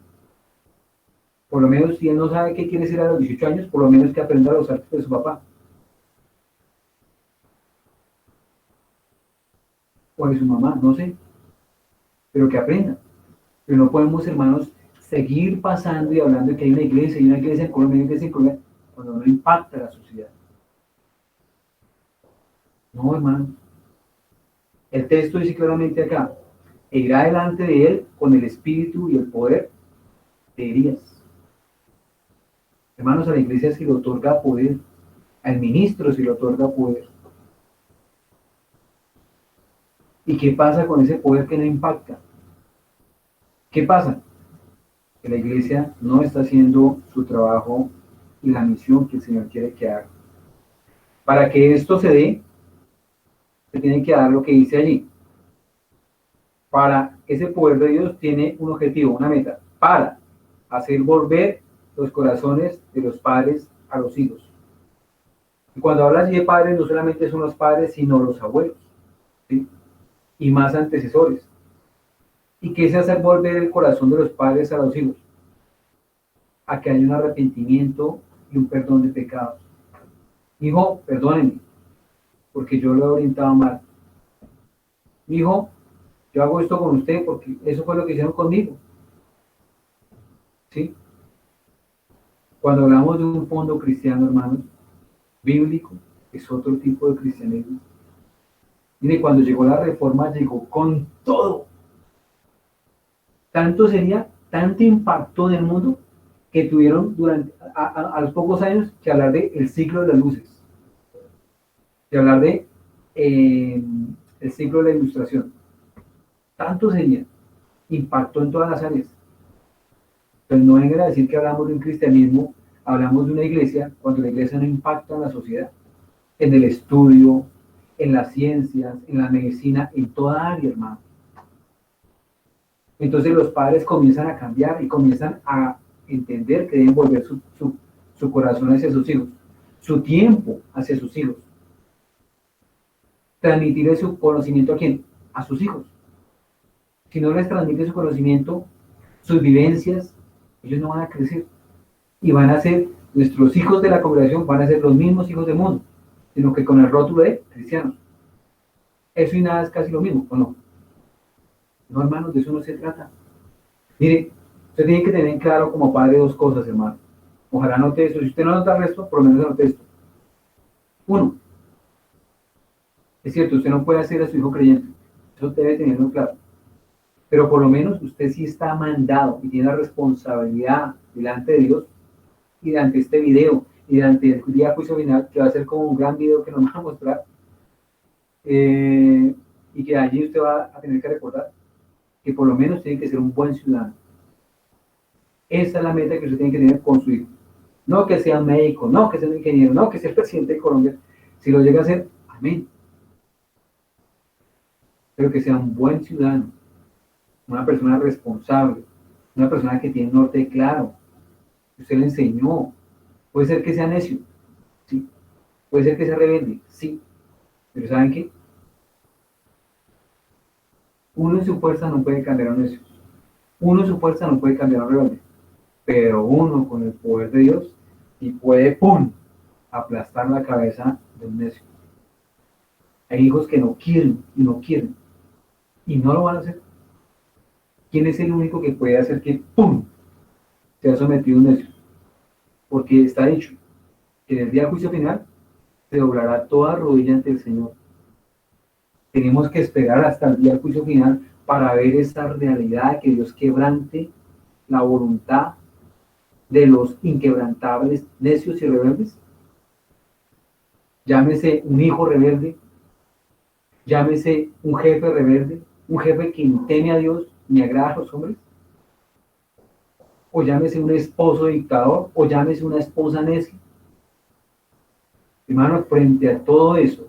Por lo menos, si él no sabe qué quiere ser a los 18 años, por lo menos que aprenda los artes de su papá. O de su mamá, no sé. Pero que aprenda. Pero no podemos, hermanos, seguir pasando y hablando de que hay una iglesia en Colombia, hay una iglesia en Colombia, cuando no impacta la sociedad. No, hermano. El texto dice claramente acá, e irá delante de él con el espíritu y el poder de Elías. Hermanos, a la iglesia se le otorga poder, al ministro se le otorga poder. ¿Y qué pasa con ese poder que no impacta? ¿Qué pasa? Que la iglesia no está haciendo su trabajo y la misión que el Señor quiere que haga. Para que esto se dé, se tiene que dar lo que dice allí. Para ese poder de Dios tiene un objetivo, una meta, para hacer volver los corazones de los padres a los hijos. Y cuando habla así de padres, no solamente son los padres, sino los abuelos, ¿sí? Y más antecesores. ¿Y qué es hacer volver el corazón de los padres a los hijos? A que haya un arrepentimiento y un perdón de pecados. Hijo, perdónenme, porque yo lo he orientado mal. Hijo, yo hago esto con usted porque eso fue lo que hicieron conmigo. ¿Sí? Cuando hablamos de un fondo cristiano, hermanos, bíblico, es otro tipo de cristianismo. Mire, cuando llegó la reforma, llegó con todo. Tanto sería, tanto impacto en el mundo, que tuvieron durante, a los pocos años que hablar de el ciclo de las luces, que hablar de el ciclo de la ilustración. Tanto sería, impactó en todas las áreas. Pues no vengan a decir que hablamos de un cristianismo, hablamos de una iglesia, cuando la iglesia no impacta en la sociedad, en el estudio, en las ciencias, en la medicina, en toda área, hermano. Entonces los padres comienzan a cambiar y comienzan a entender que deben volver su corazón hacia sus hijos, su tiempo hacia sus hijos. Transmitirle su conocimiento ¿a quién? A sus hijos. Si no les transmite su conocimiento, sus vivencias, ellos no van a crecer. Y van a ser, nuestros hijos de la congregación van a ser los mismos hijos del mundo, sino que con el rótulo de cristianos. Eso y nada es casi lo mismo, ¿o no? No, hermanos, de eso no se trata. Mire, usted tiene que tener en claro como padre dos cosas, hermano. Ojalá note eso. Si usted no nota el resto, por lo menos anote esto. Uno, Es cierto, usted no puede hacer a su hijo creyente, eso debe tenerlo claro. Pero por lo menos usted sí está mandado y tiene la responsabilidad delante de Dios y delante de este video y delante del día de juicio final, que va a ser como un gran video que nos va a mostrar, y que allí usted va a tener que recordar que por lo menos tiene que ser un buen ciudadano. Esa es la meta que usted tiene que tener con su hijo. No que sea un médico, no que sea un ingeniero, no que sea el presidente de Colombia. Si lo llega a ser, amén. Pero que sea un buen ciudadano, una persona responsable, una persona que tiene norte claro, que usted le enseñó. Puede ser que sea necio, sí. Puede ser que sea rebelde, sí. Pero ¿saben qué? Uno en su fuerza no puede cambiar a un necio. Uno en su fuerza no puede cambiar a un rebelde. Pero uno con el poder de Dios y puede, ¡pum!, aplastar la cabeza de un necio. Hay hijos que no quieren y no quieren y no lo van a hacer. ¿Quién es el único que puede hacer que, ¡pum!, sea sometido un necio? Porque está dicho que en el día del juicio final se doblará toda rodilla ante el Señor. Tenemos que esperar hasta el día del juicio final para ver esa realidad de que Dios quebrante la voluntad de los inquebrantables, necios y rebeldes. Llámese un hijo rebelde, llámese un jefe rebelde, un jefe que ni teme a Dios ni agrada a los hombres, o llámese un esposo dictador, o llámese una esposa necia. Hermanos, frente a todo eso,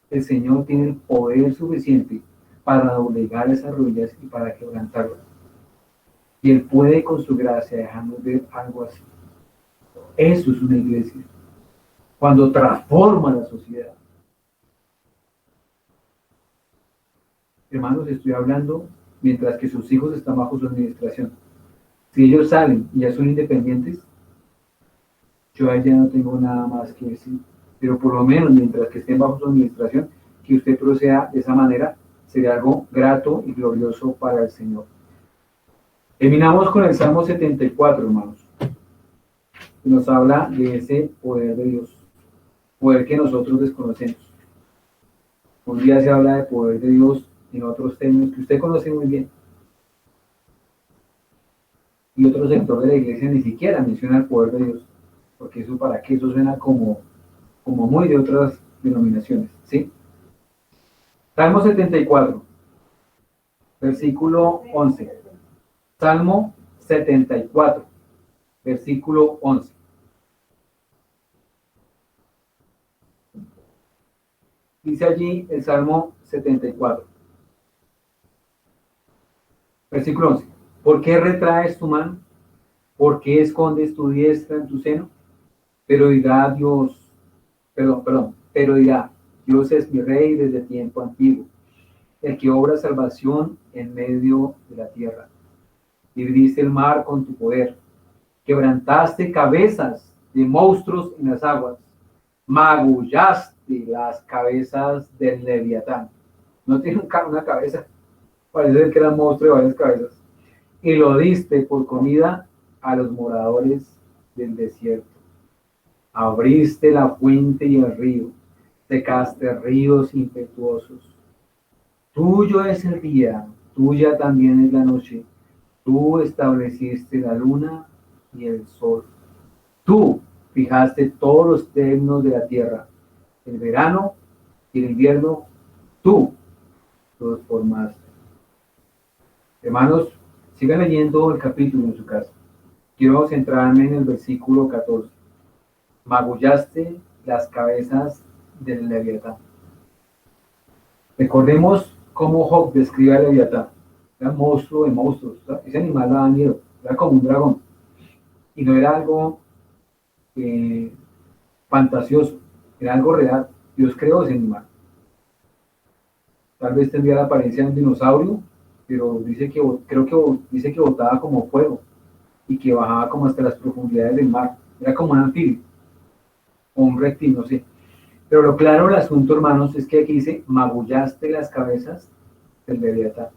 el Señor tiene el poder suficiente para doblegar esas rodillas y para quebrantarlas. Y Él puede con su gracia dejarnos ver algo así. Eso es una iglesia. Cuando transforma la sociedad. Hermanos, estoy hablando mientras que sus hijos están bajo su administración. Si ellos salen y ya son independientes, yo ahí ya no tengo nada más que decir. Pero por lo menos mientras que estén bajo su administración, que usted proceda de esa manera, sería algo grato y glorioso para el Señor. Terminamos con el Salmo 74, hermanos. Que nos habla de ese poder de Dios, poder que nosotros desconocemos. Un día se habla de poder de Dios en otros términos que usted conoce muy bien. Y otro sector de la iglesia ni siquiera menciona el poder de Dios, porque eso para qué, eso suena como muy de otras denominaciones, ¿sí? Salmo 74, versículo 11. Salmo 74, versículo 11. Dice allí el Salmo 74, versículo 11. ¿Por qué retraes tu mano? ¿Por qué escondes tu diestra en tu seno? Pero dirá Dios, pero dirá, Dios es mi rey desde tiempo antiguo, el que obra salvación en medio de la tierra. Dividiste el mar con tu poder, quebrantaste cabezas de monstruos en las aguas, magullaste las cabezas del Leviatán. No tiene una cabeza, parece que era un monstruo de varias cabezas. Y lo diste por comida a los moradores del desierto. Abriste la fuente y el río, secaste ríos impetuosos. Tuyo es el día, tuya también es la noche. Tú estableciste la luna y el sol. Tú fijaste todos los términos de la tierra. El verano y el invierno, tú los formaste. Hermanos, sigan leyendo el capítulo en su casa. Quiero centrarme en el versículo 14. Magullaste las cabezas del Leviatán. Recordemos cómo Job describe al Leviatán. Era un monstruo de monstruos. Ese animal daba miedo. Era como un dragón. Y no era algo fantasioso. Era algo real. Dios creó ese animal. Tal vez tendría la apariencia de un dinosaurio, pero dice que botaba como fuego y que bajaba como hasta las profundidades del mar. Era como un anfibio o un reptil, no sé. Pero lo claro del asunto, hermanos, es que aquí dice, magullaste las cabezas del Leviatán.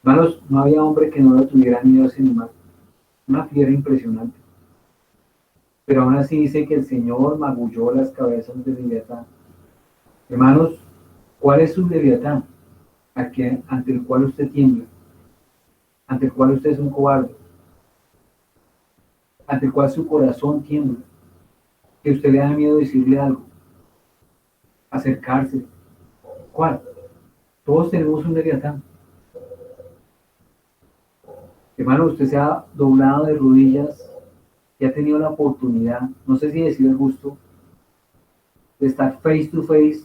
Hermanos, no había hombre que no le tuviera miedo a ese animal. Una fiera impresionante. Pero aún así dice que el Señor magulló las cabezas del Leviatán. Hermanos, ¿Cuál es su leviatán? Ante el cual usted tiembla, ante el cual usted es un cobarde, ante el cual su corazón tiembla, que usted le da miedo decirle algo, acercarse. ¿Cuál? Todos tenemos un leviatán. Hermano, usted se ha doblado de rodillas y ha tenido la oportunidad, no sé si decir el gusto, de estar face to face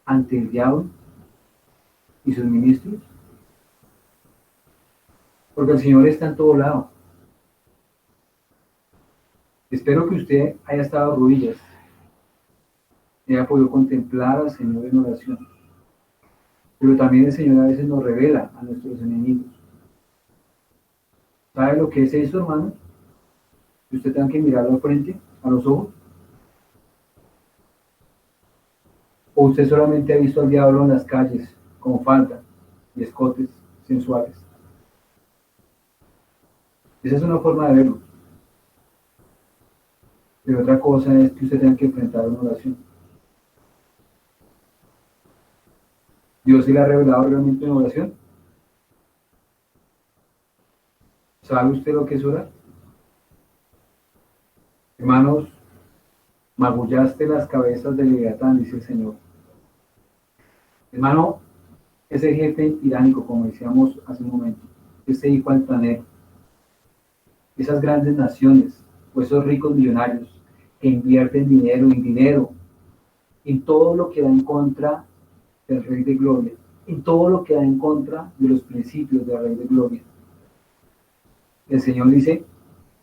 ante el diablo y sus ministros, porque el Señor está en todo lado. Espero que usted haya estado de rodillas y haya podido contemplar al Señor en oración, pero también el Señor a veces nos revela a nuestros enemigos. ¿Sabe lo que es eso, hermano? Que usted tenga que mirarlo al frente, a los ojos, o usted solamente ha visto al diablo en las calles con falda y escotes sensuales. Esa es una forma de verlo. Pero otra cosa es que usted tenga que enfrentar una oración. ¿Dios se le ha revelado realmente en oración? ¿Sabe usted lo que es orar? Hermanos, magullaste las cabezas del Leviatán, dice el Señor. Hermano, ese jefe tiránico, como decíamos hace un momento, ese hijo altanero, esas grandes naciones, o esos ricos millonarios que invierten dinero en todo lo que va en contra del Rey de Gloria, en todo lo que va en contra de los principios del Rey de Gloria. El Señor dice,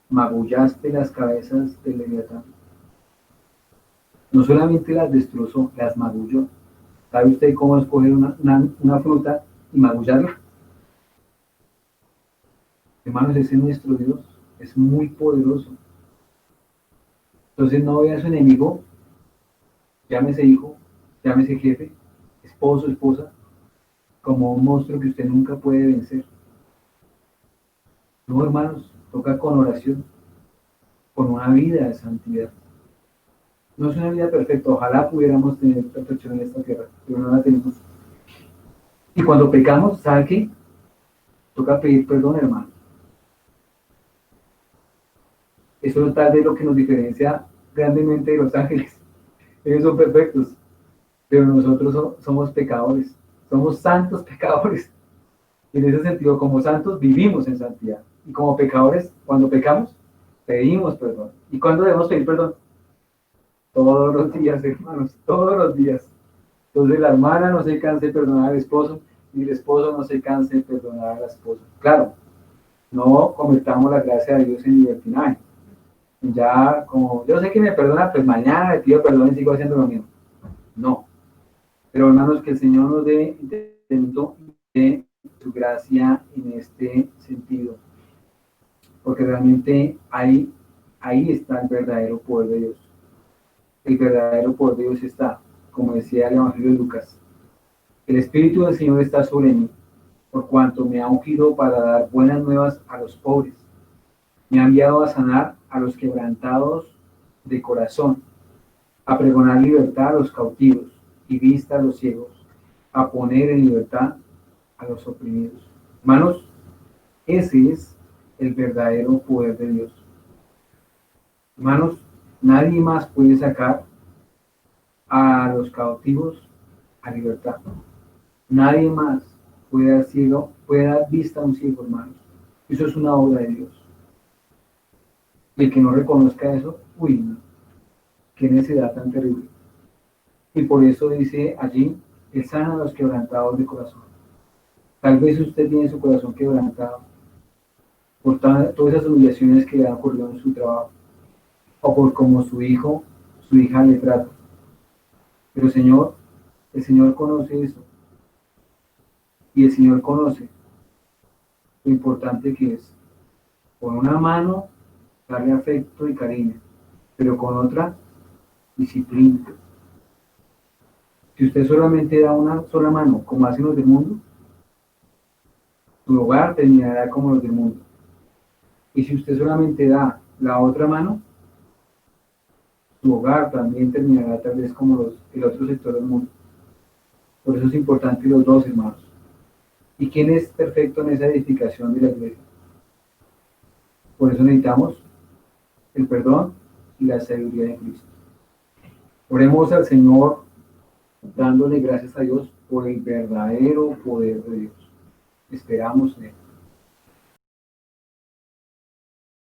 magullaste las cabezas del Leviatán. No solamente las destrozó, las magulló. ¿Sabe usted cómo escoger una fruta y magullarla? Hermanos, ese es nuestro Dios, es muy poderoso. Entonces no vea a su enemigo, llámese hijo, llámese jefe, esposo, esposa, como un monstruo que usted nunca puede vencer. No, hermanos, toca con oración, con una vida de santidad. No es una vida perfecta, ojalá pudiéramos tener perfección en esta tierra, pero no la tenemos. Y cuando pecamos, ¿sabe qué? Toca pedir perdón, hermano. Eso es tal vez lo que nos diferencia grandemente de los ángeles. Ellos son perfectos, pero nosotros somos pecadores, somos santos pecadores. Y en ese sentido, como santos, vivimos en santidad. Y como pecadores, cuando pecamos, pedimos perdón. ¿Y cuándo debemos pedir perdón? Todos los días, hermanos, todos los días. Entonces la hermana no se canse de perdonar al esposo, ni el esposo no se canse de perdonar a la esposa. Claro, no convirtamos la gracia de Dios en libertinaje. Ya, como yo sé que me perdona, pues mañana le pido perdón y sigo haciendo lo mismo. No. Pero hermanos, que el Señor nos dé entendimiento de su gracia en este sentido. Porque realmente ahí está el verdadero poder de Dios. El verdadero poder de Dios está, como decía el Evangelio de Lucas, el Espíritu del Señor está sobre mí, por cuanto me ha ungido para dar buenas nuevas a los pobres. Me ha enviado a sanar a los quebrantados de corazón, a pregonar libertad a los cautivos y vista a los ciegos, a poner en libertad a los oprimidos. Hermanos, ese es el verdadero poder de Dios. Hermanos, nadie más puede sacar a los cautivos a libertad. Nadie más puede dar vista a un ciego, hermanos. Eso es una obra de Dios. Y el que no reconozca eso, uy, no, qué necesidad tan terrible. Y por eso dice allí, Él sana a los quebrantados de corazón. Tal vez usted tiene su corazón quebrantado por todas esas humillaciones que le han ocurrido en su trabajo, o por cómo su hijo, su hija le trata. Pero Señor, el Señor conoce eso. Y el Señor conoce lo importante que es, con una mano, darle afecto y cariño, pero con otra, disciplina. Si usted solamente da una sola mano, como hacen los del mundo, su hogar terminará como los del mundo. Y si usted solamente da la otra mano, tu hogar también terminará tal vez como el otro sector del mundo. Por eso es importante los dos, hermanos. ¿Y quién es perfecto en esa edificación de la iglesia? Por eso necesitamos el perdón y la sabiduría de Cristo. Oremos al Señor dándole gracias a Dios por el verdadero poder de Dios. Esperamos en él.